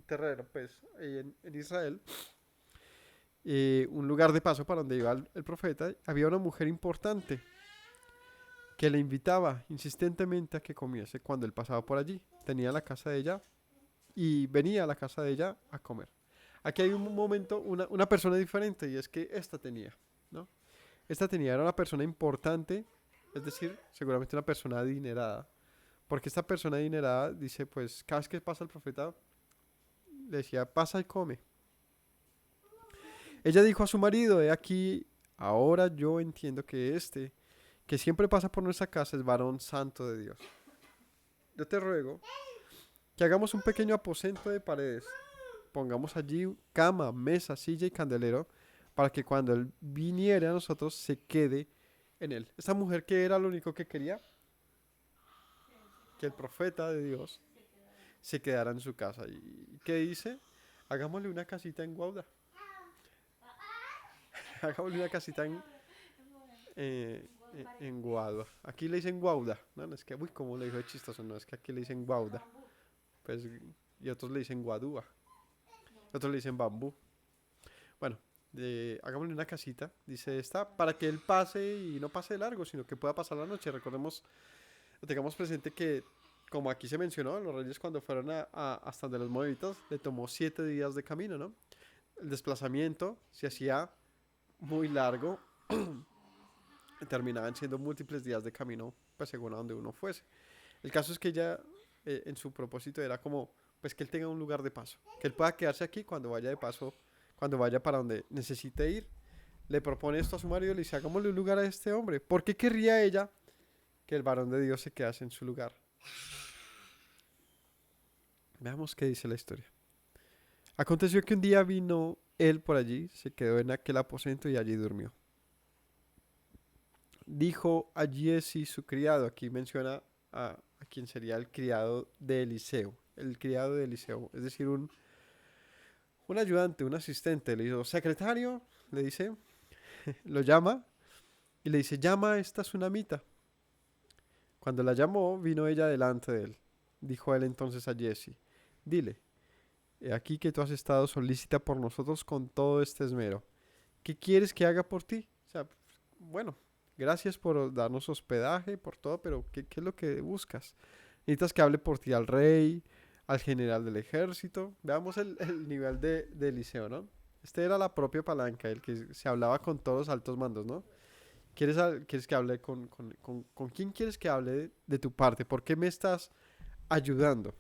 terreno, pues, ahí en Israel. Un lugar de paso para donde iba el profeta. Había una mujer importante que le invitaba insistentemente a que comiese cuando él pasaba por allí. Tenía la casa de ella y venía a la casa de ella a comer. Aquí hay un momento, una persona diferente, y es que esta tenía, ¿no? Era una persona importante, es decir, seguramente una persona adinerada. Porque esta persona adinerada dice, pues cada vez que pasa el profeta, le decía, pasa y come. Ella dijo a su marido, he aquí, ahora yo entiendo que que siempre pasa por nuestra casa, es varón santo de Dios. Yo te ruego que hagamos un pequeño aposento de paredes. Pongamos allí cama, mesa, silla y candelero, para que cuando él viniere a nosotros se quede en él. Esta mujer, que era lo único que quería, que el profeta de Dios se quedara en su casa. ¿Y qué dice? Hagámosle una casita en Guauda. Hagámosle una casita en Guauda. Aquí le dicen Guauda. No es que, uy, como le dijo de chistoso, no, es que aquí le dicen Guauda. Pues, y otros le dicen Guadúa. Otros le dicen bambú. Bueno, hagámosle una casita, dice esta, para que él pase y no pase de largo, sino que pueda pasar la noche. Recordemos, tengamos presente que, como aquí se mencionó, los reyes cuando fueron hasta donde los moabitas, le tomó 7 días de camino, ¿no? El desplazamiento se hacía muy largo, terminaban siendo múltiples días de camino, pues según a donde uno fuese. El caso es que ella, en su propósito era como, pues que él tenga un lugar de paso, que él pueda quedarse aquí cuando vaya de paso, cuando vaya para donde necesite ir. Le propone esto a su marido y le dice, hagámosle un lugar a este hombre. ¿Por qué querría ella que el varón de Dios se quedase en su lugar? Veamos qué dice la historia. Aconteció que un día vino él por allí, se quedó en aquel aposento y allí durmió. Dijo a Giezi su criado, aquí menciona a quien sería el criado de Eliseo, es decir, un ayudante, un asistente. Le dijo, secretario, le dice, lo llama y le dice, llama a esta tsunamita. Cuando la llamó, vino ella delante de él. Dijo él entonces a Giezi, dile, he aquí que tú has estado solícita por nosotros con todo este esmero. ¿Qué quieres que haga por ti? O sea, bueno, gracias por darnos hospedaje, por todo, pero ¿qué es lo que buscas? Necesitas que hable por ti al rey, al general del ejército. Veamos el nivel de Eliseo, ¿no? Este era la propia palanca, el que se hablaba con todos los altos mandos, ¿no? ¿Quieres que hable con quién quieres que hable de tu parte? ¿Por qué me estás ayudando?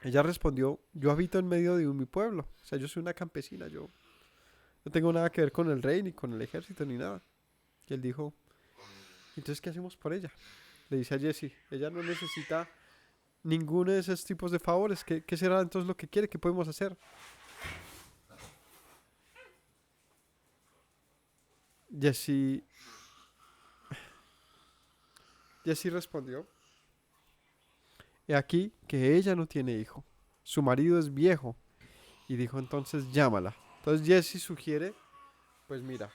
Ella respondió, yo habito en medio de mi pueblo. O sea, yo soy una campesina, yo no tengo nada que ver con el rey, ni con el ejército, ni nada. Y él dijo, entonces, ¿qué hacemos por ella? Le dice a Jesse, ella no necesita ninguno de esos tipos de favores. ¿Qué será entonces lo que quiere? ¿Qué podemos hacer? Jesse, Jesse respondió, he aquí que ella no tiene hijo, su marido es viejo, y dijo entonces llámala. Entonces Jesse sugiere, pues mira,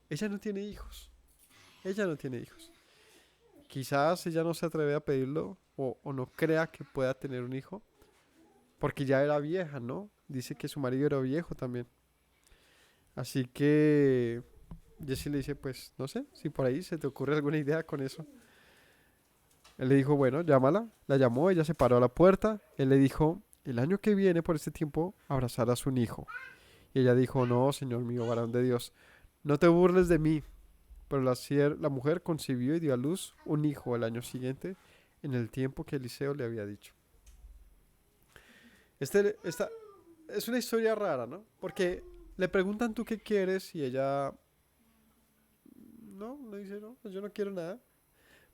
ella no tiene hijos, ella no tiene hijos. Quizás ella no se atreve a pedirlo o no crea que pueda tener un hijo, porque ya era vieja, ¿no? Dice que su marido era viejo también. Así que Jesse le dice, pues no sé, si por ahí se te ocurre alguna idea con eso. Él le dijo, bueno, llámala. La llamó, ella se paró a la puerta. Él le dijo, el año que viene por este tiempo abrazarás un hijo. Y ella dijo, no, señor mío, varón de Dios, no te burles de mí. Pero la mujer concibió y dio a luz un hijo el año siguiente, en el tiempo que Eliseo le había dicho. Esta es una historia rara, ¿no? Porque le preguntan tú qué quieres y ella no, le dice no, pues yo no quiero nada.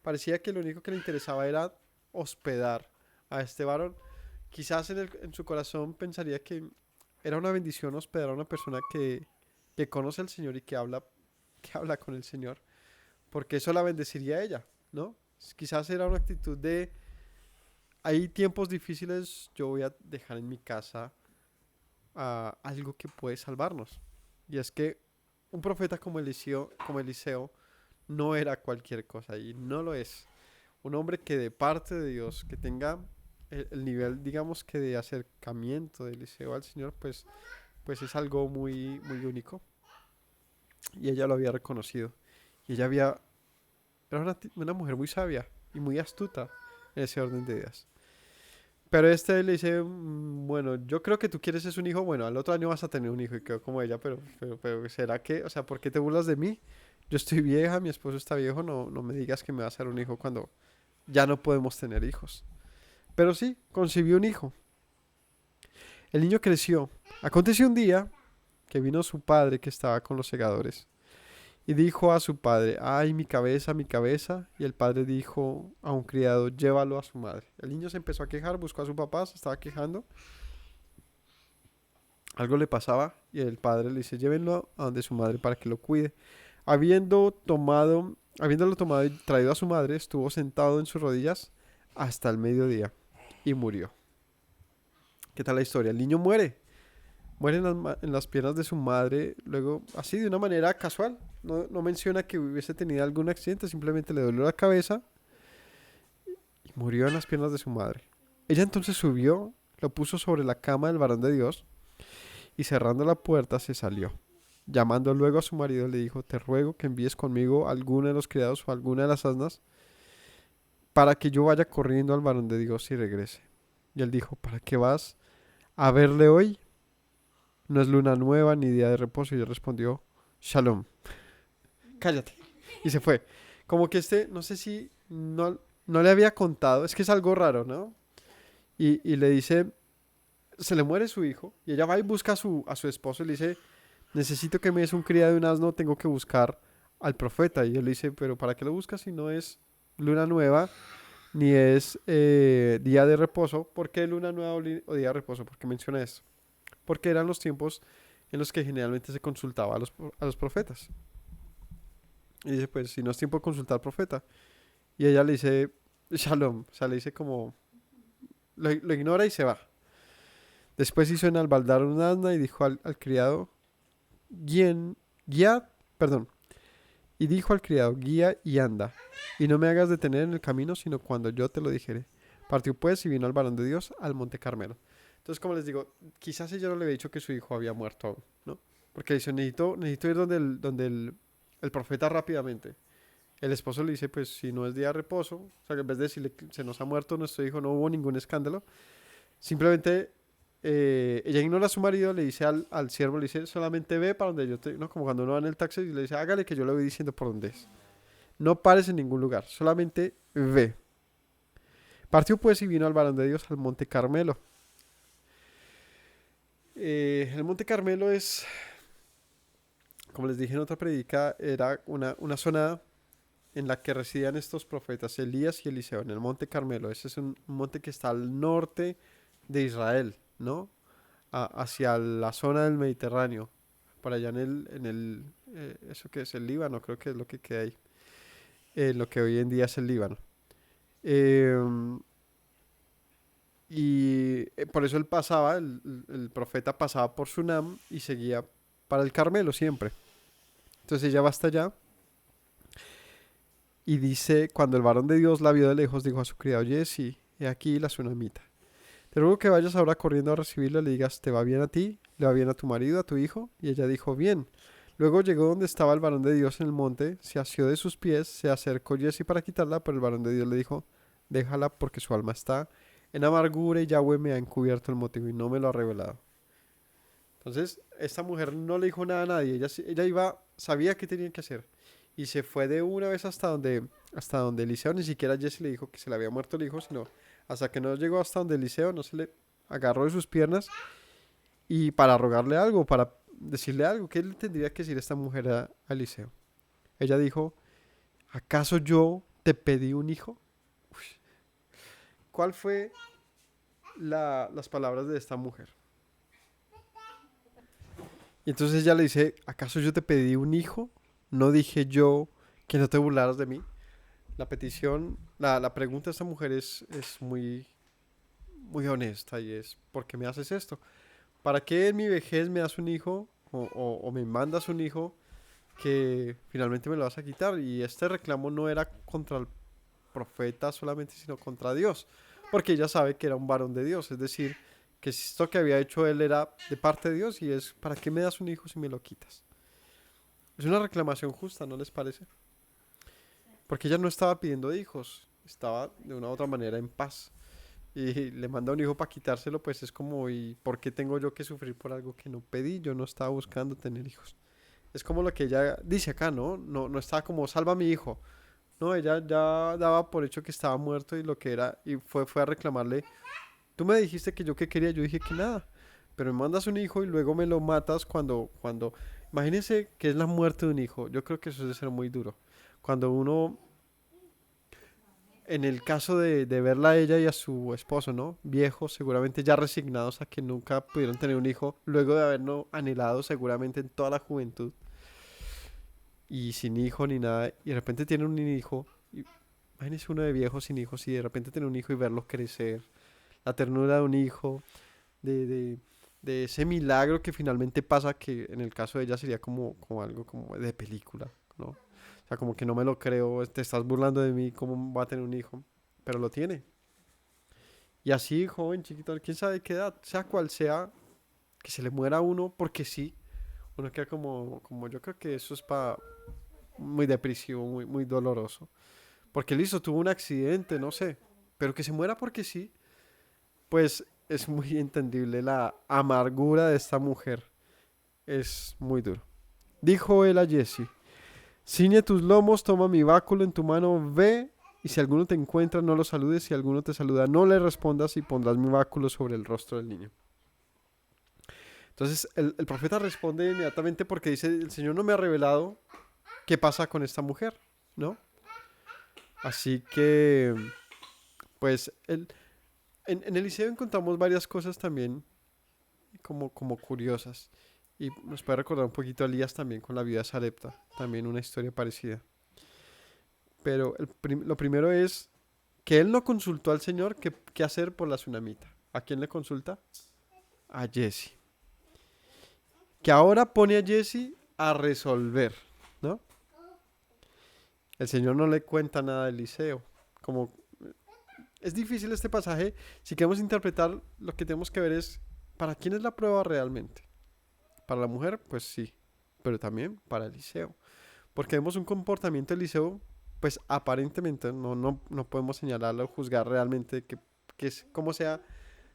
Parecía que lo único que le interesaba era hospedar a este varón. Quizás en su corazón pensaría que era una bendición hospedar a una persona que conoce al Señor y que habla con el Señor, porque eso la bendeciría a ella, ¿no? Quizás era una actitud de, hay tiempos difíciles, yo voy a dejar en mi casa algo que puede salvarnos. Y es que un profeta como Eliseo no era cualquier cosa y no lo es. Un hombre que de parte de Dios, que tenga el nivel, digamos que de acercamiento de Eliseo al Señor, pues es algo muy, muy único. Y ella lo había reconocido. Y era una mujer muy sabia y muy astuta en ese orden de ideas. Pero este le dice, bueno, yo creo que tú quieres es un hijo, bueno, al otro año vas a tener un hijo y quedó como ella, pero ¿será que, o sea, por qué te burlas de mí? Yo estoy vieja, mi esposo está viejo, no me digas que me vas a dar un hijo cuando ya no podemos tener hijos. Pero sí, concibió un hijo. El niño creció. Aconteció un día que vino su padre que estaba con los segadores y dijo a su padre, ay, mi cabeza, mi cabeza. Y el padre dijo a un criado, llévalo a su madre. El niño se empezó a quejar, buscó a su papá, se estaba quejando. Algo le pasaba y el padre le dice, llévenlo a donde su madre para que lo cuide. Habiéndolo tomado y traído a su madre, estuvo sentado en sus rodillas hasta el mediodía y murió. ¿Qué tal la historia? El niño muere en las piernas de su madre, luego así de una manera casual. No menciona que hubiese tenido algún accidente, simplemente le dolió la cabeza y murió en las piernas de su madre. Ella entonces subió, lo puso sobre la cama del varón de Dios y cerrando la puerta se salió. Llamando luego a su marido le dijo, te ruego que envíes conmigo a alguno de los criados o a alguna de las asnas para que yo vaya corriendo al varón de Dios y regrese. Y él dijo, ¿para qué vas a verle hoy? No es luna nueva ni día de reposo. Y él respondió, Shalom, cállate. Y se fue. Como que no sé si no le había contado, es que es algo raro, ¿no? Y le dice, se le muere su hijo, y ella va y busca a su esposo y le dice, necesito que me des un cría de un asno, tengo que buscar al profeta. Y él le dice, pero ¿para qué lo buscas si no es luna nueva ni es día de reposo? ¿Por qué luna nueva o día de reposo? ¿Por qué menciona esto? Porque eran los tiempos en los que generalmente se consultaba a los profetas. Y dice, pues si no es tiempo de consultar al profeta. Y ella le dice, Shalom, o sea, le dice como, lo ignora y se va. Después hizo enalbardar un asna y dijo al criado, guía, perdón, y dijo al criado, guía y anda, y no me hagas detener en el camino, sino cuando yo te lo dijere. Partió pues y vino al varón de Dios al monte Carmelo. Entonces, como les digo, quizás ella no le había dicho que su hijo había muerto aún, ¿no? Porque dice, necesito ir donde el profeta rápidamente. El esposo le dice, pues si no es día de reposo, o sea, que en vez de decirle que se nos ha muerto nuestro hijo, no hubo ningún escándalo. Simplemente ella ignora a su marido, le dice al siervo, le dice, solamente ve para donde yo te, ¿no? Como cuando uno va en el taxi y le dice, hágale que yo le voy diciendo por dónde es. No pares en ningún lugar, solamente ve. Partió pues y vino al varón de Dios al monte Carmelo. El monte Carmelo es, como les dije en otra predica, era una zona en la que residían estos profetas, Elías y Eliseo, en el monte Carmelo. Ese es un monte que está al norte de Israel, ¿no? Hacia la zona del Mediterráneo, por allá eso que es el Líbano, creo que es lo que queda ahí, lo que hoy en día es el Líbano. Em, por eso él pasaba, el profeta pasaba por Sunam y seguía para el Carmelo siempre. Entonces ella va hasta allá y dice, cuando el varón de Dios la vio de lejos, dijo a su criado, oye, sí, he aquí la sunamita. Te ruego que vayas ahora corriendo a recibirla y le digas, ¿te va bien a ti? ¿Le va bien a tu marido, a tu hijo? Y ella dijo, bien. Luego llegó donde estaba el varón de Dios en el monte, se asió de sus pies, se acercó Jesse para quitarla, pero el varón de Dios le dijo, déjala porque su alma está en amargura y Yahweh me ha encubierto el motivo y no me lo ha revelado. Entonces, esta mujer no le dijo nada a nadie, ella iba, sabía qué tenía que hacer. Y se fue de una vez hasta donde Eliseo, ni siquiera Jesse le dijo que se le había muerto el hijo, sino hasta que no llegó hasta donde Eliseo, no se le agarró de sus piernas y para rogarle algo, para decirle algo, ¿qué le tendría que decir esta mujer a Eliseo? Ella dijo, ¿acaso yo te pedí un hijo? Uy, ¿cuál fue las palabras de esta mujer? Y entonces ella le dice, ¿acaso yo te pedí un hijo? ¿No dije yo que no te burlaras de mí? La petición, la pregunta de esta mujer es muy, muy honesta y es, ¿por qué me haces esto? ¿Para qué en mi vejez me das un hijo o me mandas un hijo que finalmente me lo vas a quitar? Y este reclamo no era contra el profeta solamente, sino contra Dios, porque ella sabe que era un varón de Dios, es decir, que si esto que había hecho él era de parte de Dios y es, ¿para qué me das un hijo si me lo quitas? Es una reclamación justa, ¿no les parece? Porque ella no estaba pidiendo hijos, estaba de una u otra manera en paz. Y le manda un hijo para quitárselo, pues es como, ¿y por qué tengo yo que sufrir por algo que no pedí? Yo no estaba buscando tener hijos. Es como lo que ella dice acá, ¿no? No estaba como, salva a mi hijo. No, ella ya daba por hecho que estaba muerto y lo que era, y fue a reclamarle, tú me dijiste que yo qué quería, yo dije que nada. Pero me mandas un hijo y luego me lo matas imagínense que es la muerte de un hijo. Yo creo que eso debe ser muy duro. Cuando uno, en el caso de verla a ella y a su esposo, ¿no? Viejos, seguramente ya resignados a que nunca pudieron tener un hijo, luego de haberlo anhelado seguramente en toda la juventud y sin hijo ni nada, y de repente tienen un hijo, imagínense uno de viejo sin hijos y de repente tener un hijo y verlo crecer, la ternura de un hijo, de, de, de ese milagro que finalmente pasa, que en el caso de ella sería como algo como de película, ¿no? O sea, como que no me lo creo, te estás burlando de mí, ¿cómo va a tener un hijo? Pero lo tiene. Y así, joven, chiquito, quién sabe qué edad, sea cual sea, que se le muera a uno porque sí, uno queda como yo creo que eso es muy depresivo, muy, muy doloroso. Porque listo, tuvo un accidente, no sé, pero que se muera porque sí, pues es muy entendible la amargura de esta mujer. Es muy duro. Dijo él a Jesse, ciñe tus lomos, toma mi báculo en tu mano, ve, y si alguno te encuentra, no lo saludes, si alguno te saluda, no le respondas y pondrás mi báculo sobre el rostro del niño. Entonces el profeta responde inmediatamente porque dice, el Señor no me ha revelado qué pasa con esta mujer, ¿no? Así que, pues, en Eliseo encontramos varias cosas también como curiosas. Y nos puede recordar un poquito a Elías también con la vida de Sarepta, también una historia parecida. Pero lo primero es que él no consultó al Señor qué hacer por la tsunamita. ¿A quién le consulta? A Jesse. Que ahora pone a Jesse a resolver, ¿no? El Señor no le cuenta nada a Eliseo. Como es difícil este pasaje, si queremos interpretar, lo que tenemos que ver es ¿para quién es la prueba realmente? Para la mujer, pues sí, pero también para Eliseo. Porque vemos un comportamiento de Eliseo, pues aparentemente no podemos señalarlo o juzgar realmente que es como sea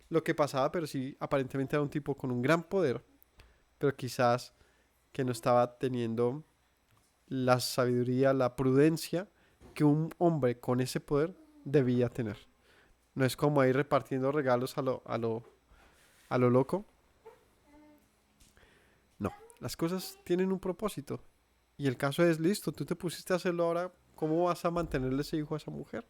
lo que pasaba, pero sí aparentemente era un tipo con un gran poder, pero quizás que no estaba teniendo la sabiduría, la prudencia que un hombre con ese poder debía tener. No es como ir repartiendo regalos a lo loco. No, las cosas tienen un propósito. Y el caso es, listo, tú te pusiste a hacerlo ahora, ¿cómo vas a mantenerle ese hijo a esa mujer?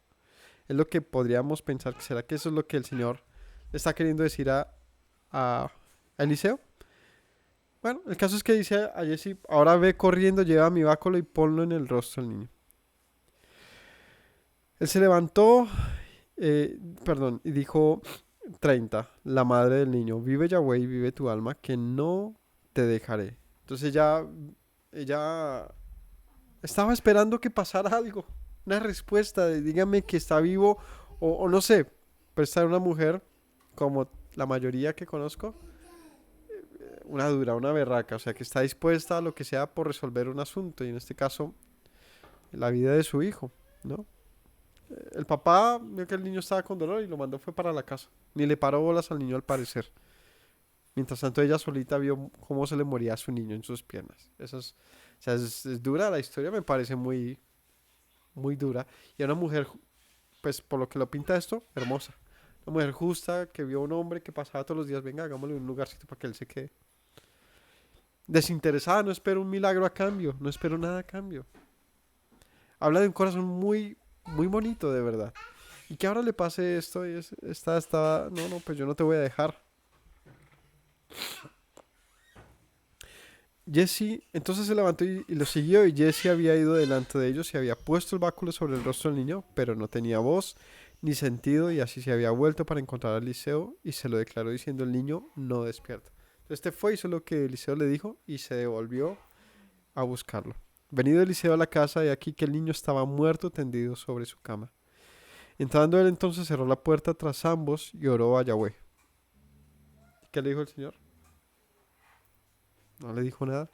Es lo que podríamos pensar. ¿Será que eso es lo que el Señor le está queriendo decir a Eliseo? Bueno, el caso es que dice a Jesse, ahora ve corriendo, lleva mi báculo y ponlo en el rostro del niño. Él se levantó, perdón, y dijo 30, la madre del niño, vive Yahweh y vive tu alma, que no te dejaré. Entonces ella estaba esperando que pasara algo, una respuesta de dígame que está vivo o no sé, pero esta era una mujer como la mayoría que conozco, una dura, una berraca, o sea que está dispuesta a lo que sea por resolver un asunto y en este caso la vida de su hijo, ¿no? El papá vio que el niño estaba con dolor y lo mandó fue para la casa, ni le paró bolas al niño al parecer. Mientras tanto ella solita vio cómo se le moría a su niño en sus piernas. Eso es, o sea, es dura la historia, me parece muy, muy dura. Y una mujer, pues por lo que lo pinta esto, hermosa. Una mujer justa que vio a un hombre que pasaba todos los días, venga, hagámosle un lugarcito para que él se quede. Desinteresada, no espero un milagro a cambio, no espero nada a cambio. Habla de un corazón muy, muy bonito, de verdad. Y que ahora le pase esto y no, pues yo no te voy a dejar. Jesse entonces se levantó y lo siguió y Jesse había ido delante de ellos y había puesto el báculo sobre el rostro del niño, pero no tenía voz ni sentido y así se había vuelto para encontrar a Eliseo y se lo declaró diciendo el niño no despierta. Entonces este fue, hizo lo que Eliseo le dijo y se devolvió a buscarlo. Venido Eliseo a la casa y aquí que el niño estaba muerto tendido sobre su cama. Entrando él entonces cerró la puerta tras ambos y oró a Yahweh. ¿Qué le dijo el Señor? No le dijo nada.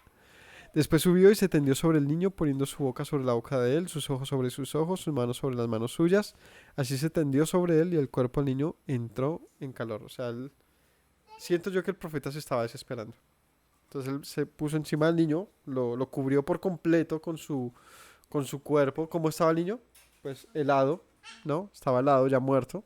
Después subió y se tendió sobre el niño, poniendo su boca sobre la boca de él, sus ojos sobre sus ojos, sus manos sobre las manos suyas. Así se tendió sobre él y el cuerpo del niño entró en calor. O sea, siento yo que el profeta se estaba desesperando. Entonces él se puso encima del niño, lo cubrió por completo con su cuerpo. ¿Cómo estaba el niño? Pues helado, ¿no? Estaba helado, ya muerto.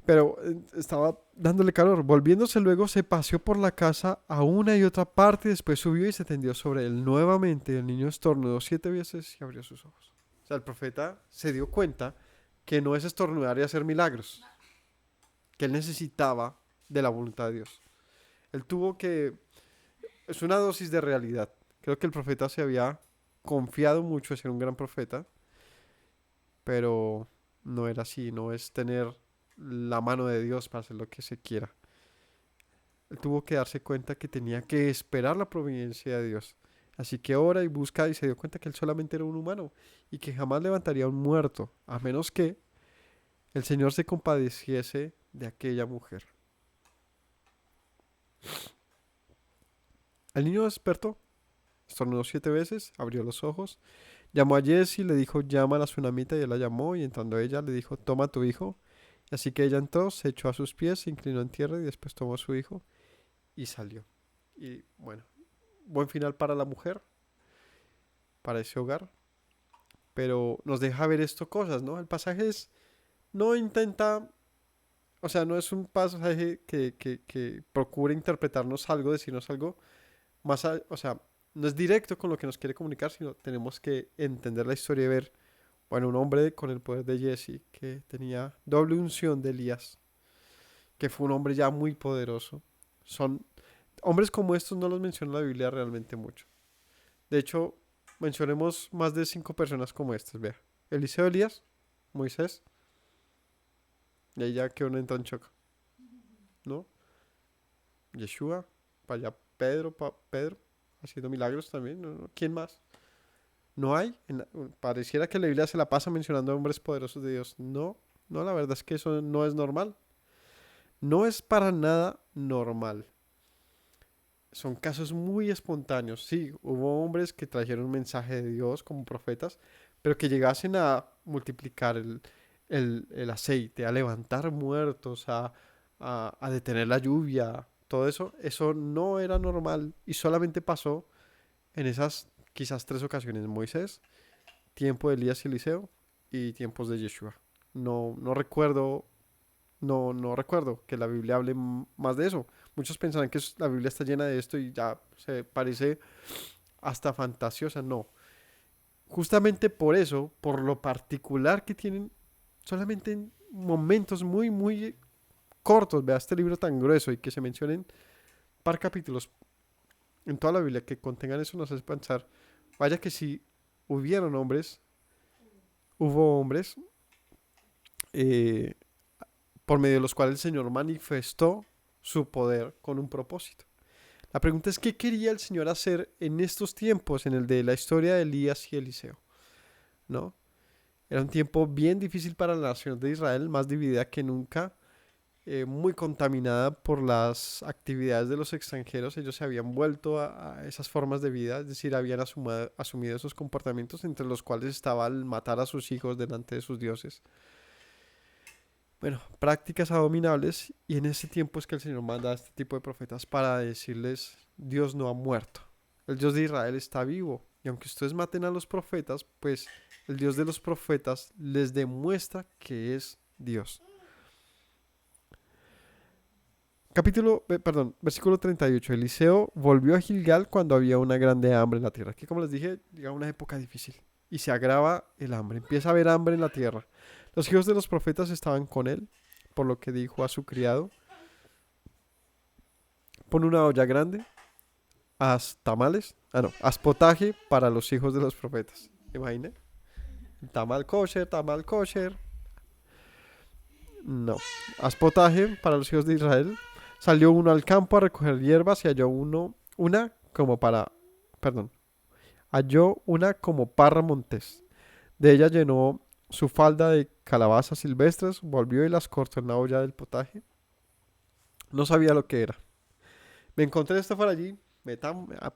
Pero estaba dándole calor. Volviéndose luego, se paseó por la casa a una y otra parte, después subió y se tendió sobre él nuevamente. El niño estornudó 7 veces y abrió sus ojos. O sea, el profeta se dio cuenta que no es estornudar y hacer milagros, que él necesitaba de la voluntad de Dios. Él tuvo que... Es una dosis de realidad. Creo que el profeta se había confiado mucho en ser un gran profeta, pero no era así, no es tener la mano de Dios para hacer lo que se quiera. Él tuvo que darse cuenta que tenía que esperar la providencia de Dios. Así que ora y busca y se dio cuenta que él solamente era un humano y que jamás levantaría a un muerto, a menos que el Señor se compadeciese de aquella mujer. El niño despertó, estornudó 7 veces, abrió los ojos, llamó a Jessie, le dijo llama a la tsunamita y él la llamó y entrando ella le dijo toma a tu hijo. Y así que ella entró, se echó a sus pies, se inclinó en tierra y después tomó a su hijo y salió. Y bueno, buen final para la mujer, para ese hogar, pero nos deja ver esto cosas, ¿no? El pasaje no intenta, o sea, no es un pasaje que procura interpretarnos algo, decirnos algo o sea, no es directo con lo que nos quiere comunicar, sino tenemos que entender la historia y ver, bueno, un hombre con el poder de Jesse, que tenía doble unción de Elías, que fue un hombre ya muy poderoso. Son hombres como estos no los menciona la Biblia realmente mucho. De hecho, mencionemos más de 5 personas como estas, vea. Eliseo, Elías, Moisés, y ahí ya que uno entra en shock, ¿no? Yeshua, para allá Pedro, haciendo milagros también, ¿no? ¿Quién más? No hay, pareciera que la Biblia se la pasa mencionando hombres poderosos de Dios. No, no, la verdad es que eso no es normal. No es para nada normal. Son casos muy espontáneos. Sí, hubo hombres que trajeron un mensaje de Dios como profetas, pero que llegasen a multiplicar el aceite, a levantar muertos, a detener la lluvia, todo eso, eso no era normal y solamente pasó en esas quizás 3 ocasiones. Moisés, tiempo de Elías y Eliseo y tiempos de Yeshua. No recuerdo, no recuerdo que la Biblia hable más de eso. Muchos pensarán que la Biblia está llena de esto y ya se parece hasta fantasiosa. No. Justamente por eso, por lo particular que tienen, solamente en momentos muy, muy cortos, vea este libro tan grueso y que se mencionen par capítulos en toda la Biblia que contengan eso nos hace pensar, vaya que si hubieron hombres, hubo hombres eh, por medio de los cuales el Señor manifestó su poder con un propósito. La pregunta es, ¿qué quería el Señor hacer en estos tiempos, en el de la historia de Elías y Eliseo? ¿No? Era un tiempo bien difícil para la nación de Israel, más dividida que nunca, muy contaminada por las actividades de los extranjeros. Ellos se habían vuelto a esas formas de vida, es decir, habían asumido esos comportamientos entre los cuales estaba el matar a sus hijos delante de sus dioses. Bueno, prácticas abominables, y en ese tiempo es que el Señor manda a este tipo de profetas para decirles, Dios no ha muerto, el Dios de Israel está vivo, y aunque ustedes maten a los profetas, pues el Dios de los profetas les demuestra que es Dios. Versículo 38. Eliseo volvió a Gilgal cuando había una grande hambre en la tierra. Que como les dije, llega una época difícil y se agrava el hambre. Empieza a haber hambre en la tierra. Los hijos de los profetas estaban con él, por lo que dijo a su criado, pon una olla grande, haz tamales, haz potaje para los hijos de los profetas. Imagina, tamal kosher, tamal kosher. No, haz potaje para los hijos de Israel. Salió uno al campo a recoger hierbas y halló una como parra montés. De ella llenó su falda de calabazas silvestres, volvió y las cortó en la olla del potaje. No sabía lo que era. Me encontré esto por allí,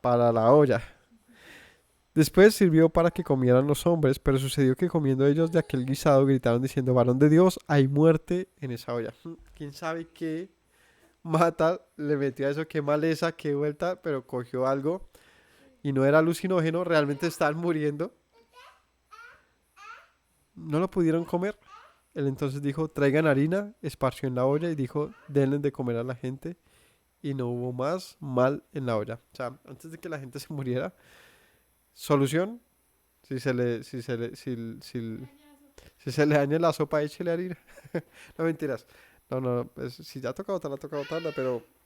para la olla. Después sirvió para que comieran los hombres, pero sucedió que comiendo ellos de aquel guisado gritaron diciendo, varón de Dios, hay muerte en esa olla. ¿Quién sabe qué mata le metió a eso, qué maleza, qué vuelta, pero cogió algo y no era alucinógeno, realmente estaban muriendo? No lo pudieron comer. Él entonces dijo, traigan harina, esparció en la olla y dijo, denle de comer a la gente. Y no hubo más mal en la olla. O sea, antes de que la gente se muriera, solución, si se le daña la sopa, échele harina. No, mentiras. No, pues, si ya toca botarla,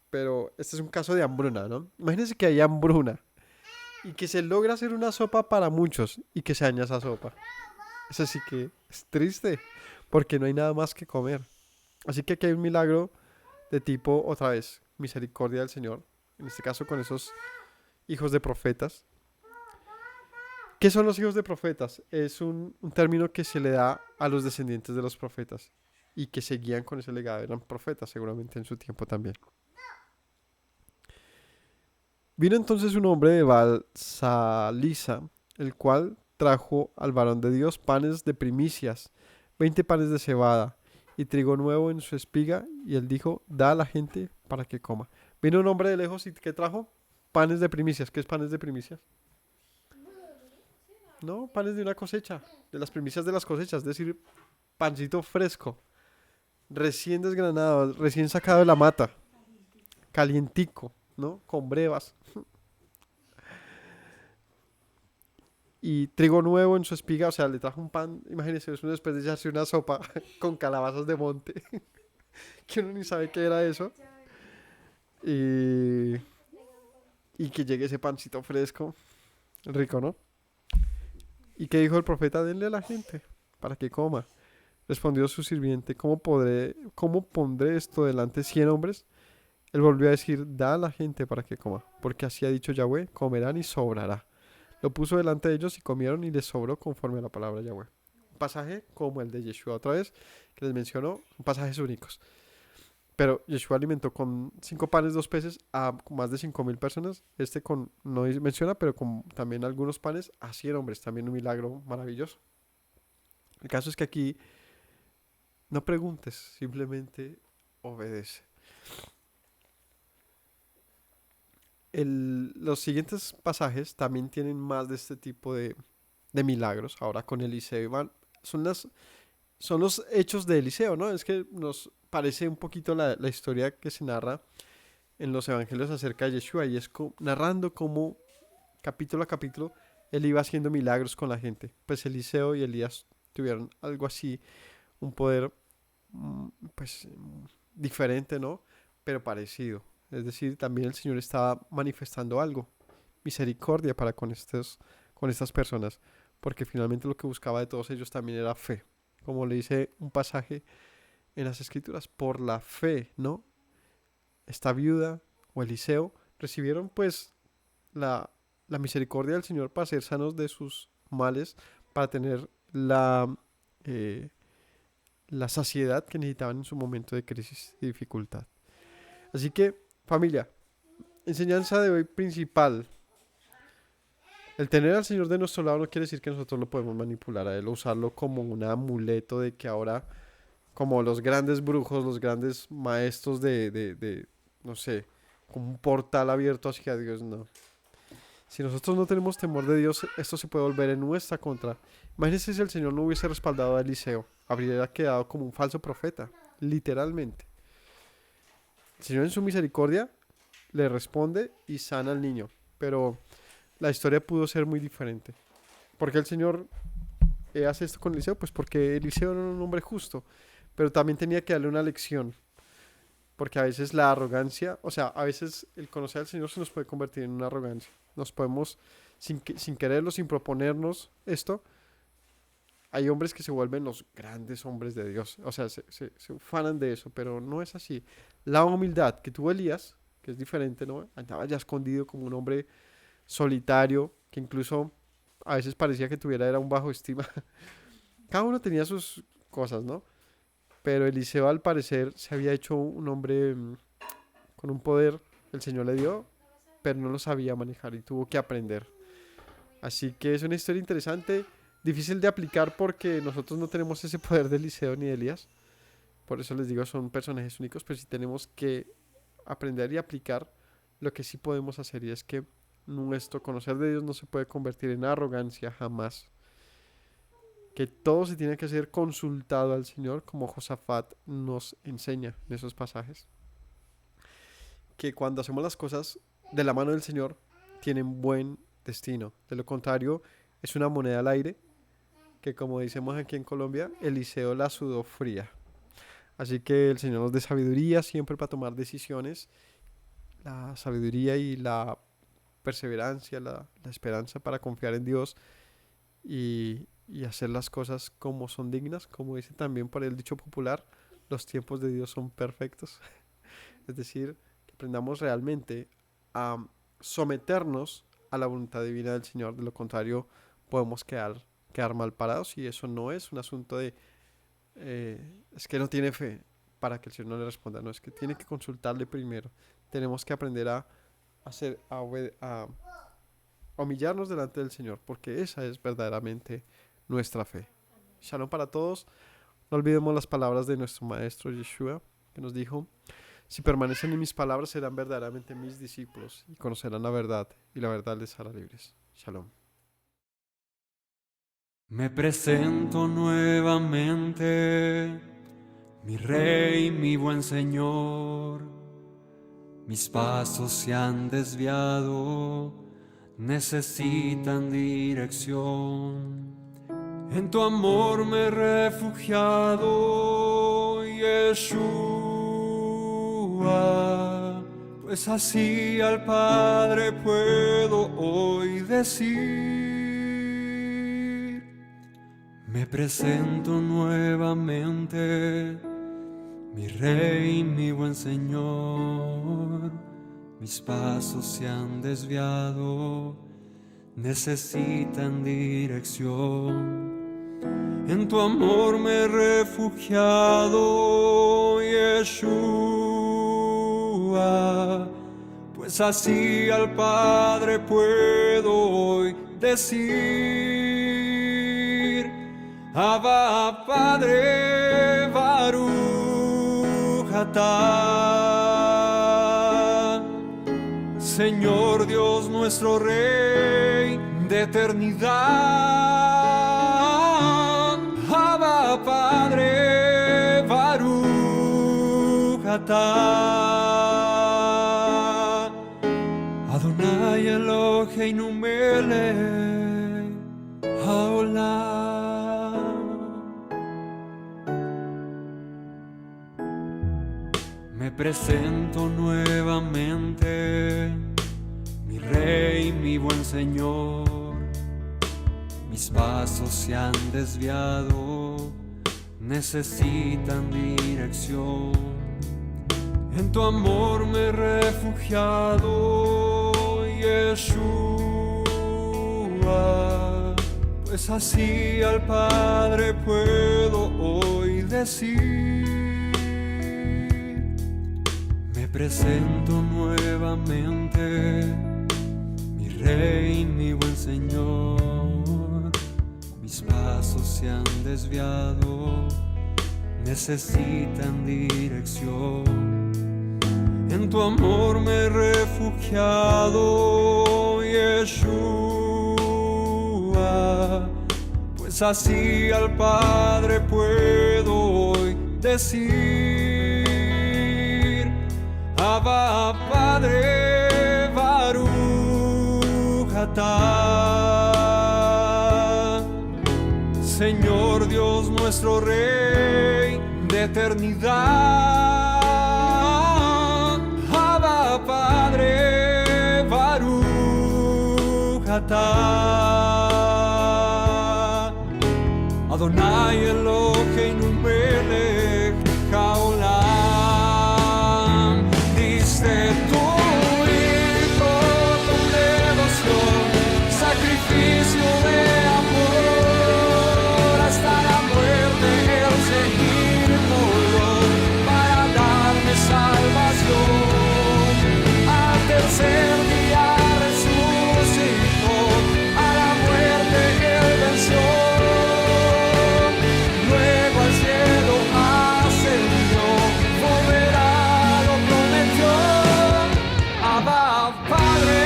pero este es un caso de hambruna, ¿no? Imagínense que hay hambruna y que se logra hacer una sopa para muchos y que se daña esa sopa. Eso sí que es triste, porque no hay nada más que comer. Así que aquí hay un milagro de tipo, otra vez, misericordia del Señor. En este caso con esos hijos de profetas. ¿Qué son los hijos de profetas? Es un término que se le da a los descendientes de los profetas y que se guían con ese legado. Eran profetas seguramente en su tiempo también. Vino entonces un hombre de Baal-Salisa, el cual trajo al varón de Dios panes de primicias, 20 panes de cebada y trigo nuevo en su espiga, y él dijo, da a la gente para que coma. Vino un hombre de lejos y ¿qué trajo? Panes de primicias. ¿Qué es panes de primicias? No, panes de una cosecha, de las primicias de las cosechas, es decir, pancito fresco, recién desgranado, recién sacado de la mata, calientico, ¿no? Con brevas. Y trigo nuevo en su espiga, o sea, le trajo un pan, imagínense, es después de echarse una sopa con calabazas de monte, que uno ni sabe qué era eso, y, y que llegue ese pancito fresco, rico, ¿no? ¿Y qué dijo el profeta? Denle a la gente para que coma. Respondió su sirviente, cómo pondré esto delante de 100 hombres? Él volvió a decir, da a la gente para que coma, porque así ha dicho Yahweh, comerán y sobrará. Lo puso delante de ellos y comieron y les sobró conforme a la palabra de Yahweh. Un pasaje como el de Yeshua otra vez, que les mencionó, pasajes únicos. Pero Yeshua alimentó con 5 panes, 2 peces a más de 5,000 personas. No menciona, pero con también algunos panes a 100 hombres. También un milagro maravilloso. El caso es que aquí no preguntes, simplemente obedece. Los siguientes pasajes también tienen más de este tipo de milagros. Ahora con Eliseo son los hechos de Eliseo, ¿no? Es que nos parece un poquito la historia que se narra en los evangelios acerca de Yeshua, y es narrando cómo capítulo a capítulo él iba haciendo milagros con la gente. Pues Eliseo y Elías tuvieron algo así, un poder pues diferente, ¿no? Pero parecido. Es decir, también el Señor estaba manifestando algo, misericordia para con estas personas, porque finalmente lo que buscaba de todos ellos también era fe. Como le dice un pasaje en las Escrituras, por la fe, ¿no? Esta viuda o Eliseo recibieron pues la, la misericordia del Señor para ser sanos de sus males, para tener eh, la saciedad que necesitaban en su momento de crisis y dificultad. Así que, familia, enseñanza de hoy principal. El tener al Señor de nuestro lado no quiere decir que nosotros lo podemos manipular a Él o usarlo como un amuleto de que ahora, como los grandes brujos, los grandes maestros no sé, como un portal abierto hacia Dios, no. Si nosotros no tenemos temor de Dios, esto se puede volver en nuestra contra. Imagínense si el Señor no hubiese respaldado a Eliseo, habría quedado como un falso profeta, literalmente. El Señor en su misericordia le responde y sana al niño, pero la historia pudo ser muy diferente. ¿Por qué el Señor hace esto con Eliseo? Pues porque Eliseo era un hombre justo, pero también tenía que darle una lección, porque a veces la arrogancia, o sea, a veces el conocer al Señor se nos puede convertir en una arrogancia. Nos podemos, sin quererlo, sin proponernos esto, hay hombres que se vuelven los grandes hombres de Dios, o sea, se ufanan de eso, pero no es así. La humildad que tuvo Elías, que es diferente, ¿no? Andaba ya escondido como un hombre solitario, que incluso a veces parecía que tuviera era un bajo estima. Cada uno tenía sus cosas, ¿no? Pero Eliseo al parecer se había hecho un hombre con un poder, el Señor le dio, pero no lo sabía manejar y tuvo que aprender. Así que es una historia interesante, difícil de aplicar porque nosotros no tenemos ese poder de Eliseo ni de Elías. Por eso les digo, son personajes únicos, pero sí tenemos que aprender y aplicar lo que sí podemos hacer, y es que nuestro conocer de Dios no se puede convertir en arrogancia jamás. Que todo se tiene que ser consultado al Señor, como Josafat nos enseña en esos pasajes. Que cuando hacemos las cosas de la mano del Señor, tienen buen destino. De lo contrario, es una moneda al aire, que como decimos aquí en Colombia, Eliseo la sudó fría. Así que el Señor nos dé sabiduría siempre para tomar decisiones, la sabiduría y la perseverancia, la esperanza para confiar en Dios y hacer las cosas como son dignas, como dice también por el dicho popular, los tiempos de Dios son perfectos. Es decir, que aprendamos realmente a someternos a la voluntad divina del Señor, de lo contrario podemos quedar mal parados, y eso no es un asunto de, es que no tiene fe para que el Señor no le responda, no, es que tiene que consultarle primero. Tenemos que aprender a hacer, a humillarnos delante del Señor, porque esa es verdaderamente nuestra fe. Shalom para todos. No olvidemos las palabras de nuestro Maestro Yeshua, que nos dijo: si permanecen en mis palabras, serán verdaderamente mis discípulos y conocerán la verdad, y la verdad les hará libres. Shalom. Me presento nuevamente, mi Rey, mi buen Señor. Mis pasos se han desviado, necesitan dirección. En tu amor me he refugiado, Yeshua, pues así al Padre puedo hoy decir. Me presento nuevamente, mi Rey, mi buen Señor. Mis pasos se han desviado, necesitan dirección. En tu amor me he refugiado, Yeshua, pues así al Padre puedo hoy decir: Abba, Padre, Baruch atah. Señor Dios nuestro Rey de eternidad. Abba, Padre, Baruch atah. Adonai Eloheinu melech haolam. Me presento nuevamente, mi Rey, mi buen Señor. Mis pasos se han desviado, necesitan dirección. En tu amor me he refugiado, Yeshua, pues así al Padre puedo hoy decir. Me presento nuevamente, mi Rey, mi buen Señor. Mis pasos se han desviado, necesitan dirección. En tu amor me he refugiado, Yeshua, pues así al Padre puedo hoy decir. Abba, Padre, Baruch atah. Señor Dios nuestro Rey de eternidad. Abba, Padre, Baruch atah. Adonai Eloheinu melech haolam. Diste tu hijo con devoción, sacrificio de amor, hasta la muerte el seguirlo para darme salvación. Al tercer día resucitó, a la muerte él venció. Luego al cielo ascendió, volverá, lo prometió. Abba, Padre,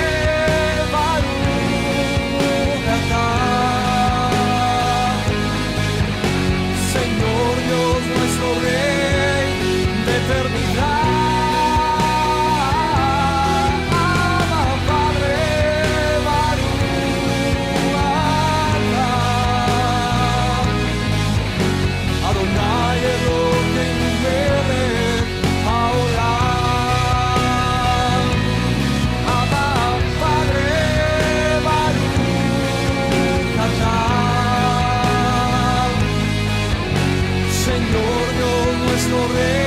Baruch atah. Señor Dios nuestro Rey de eternidad. Abba, Padre, Baruch atah. Adonai Eloheinu melech haolam. Abba, Padre, Baruch atah. Señor Dios nuestro Rey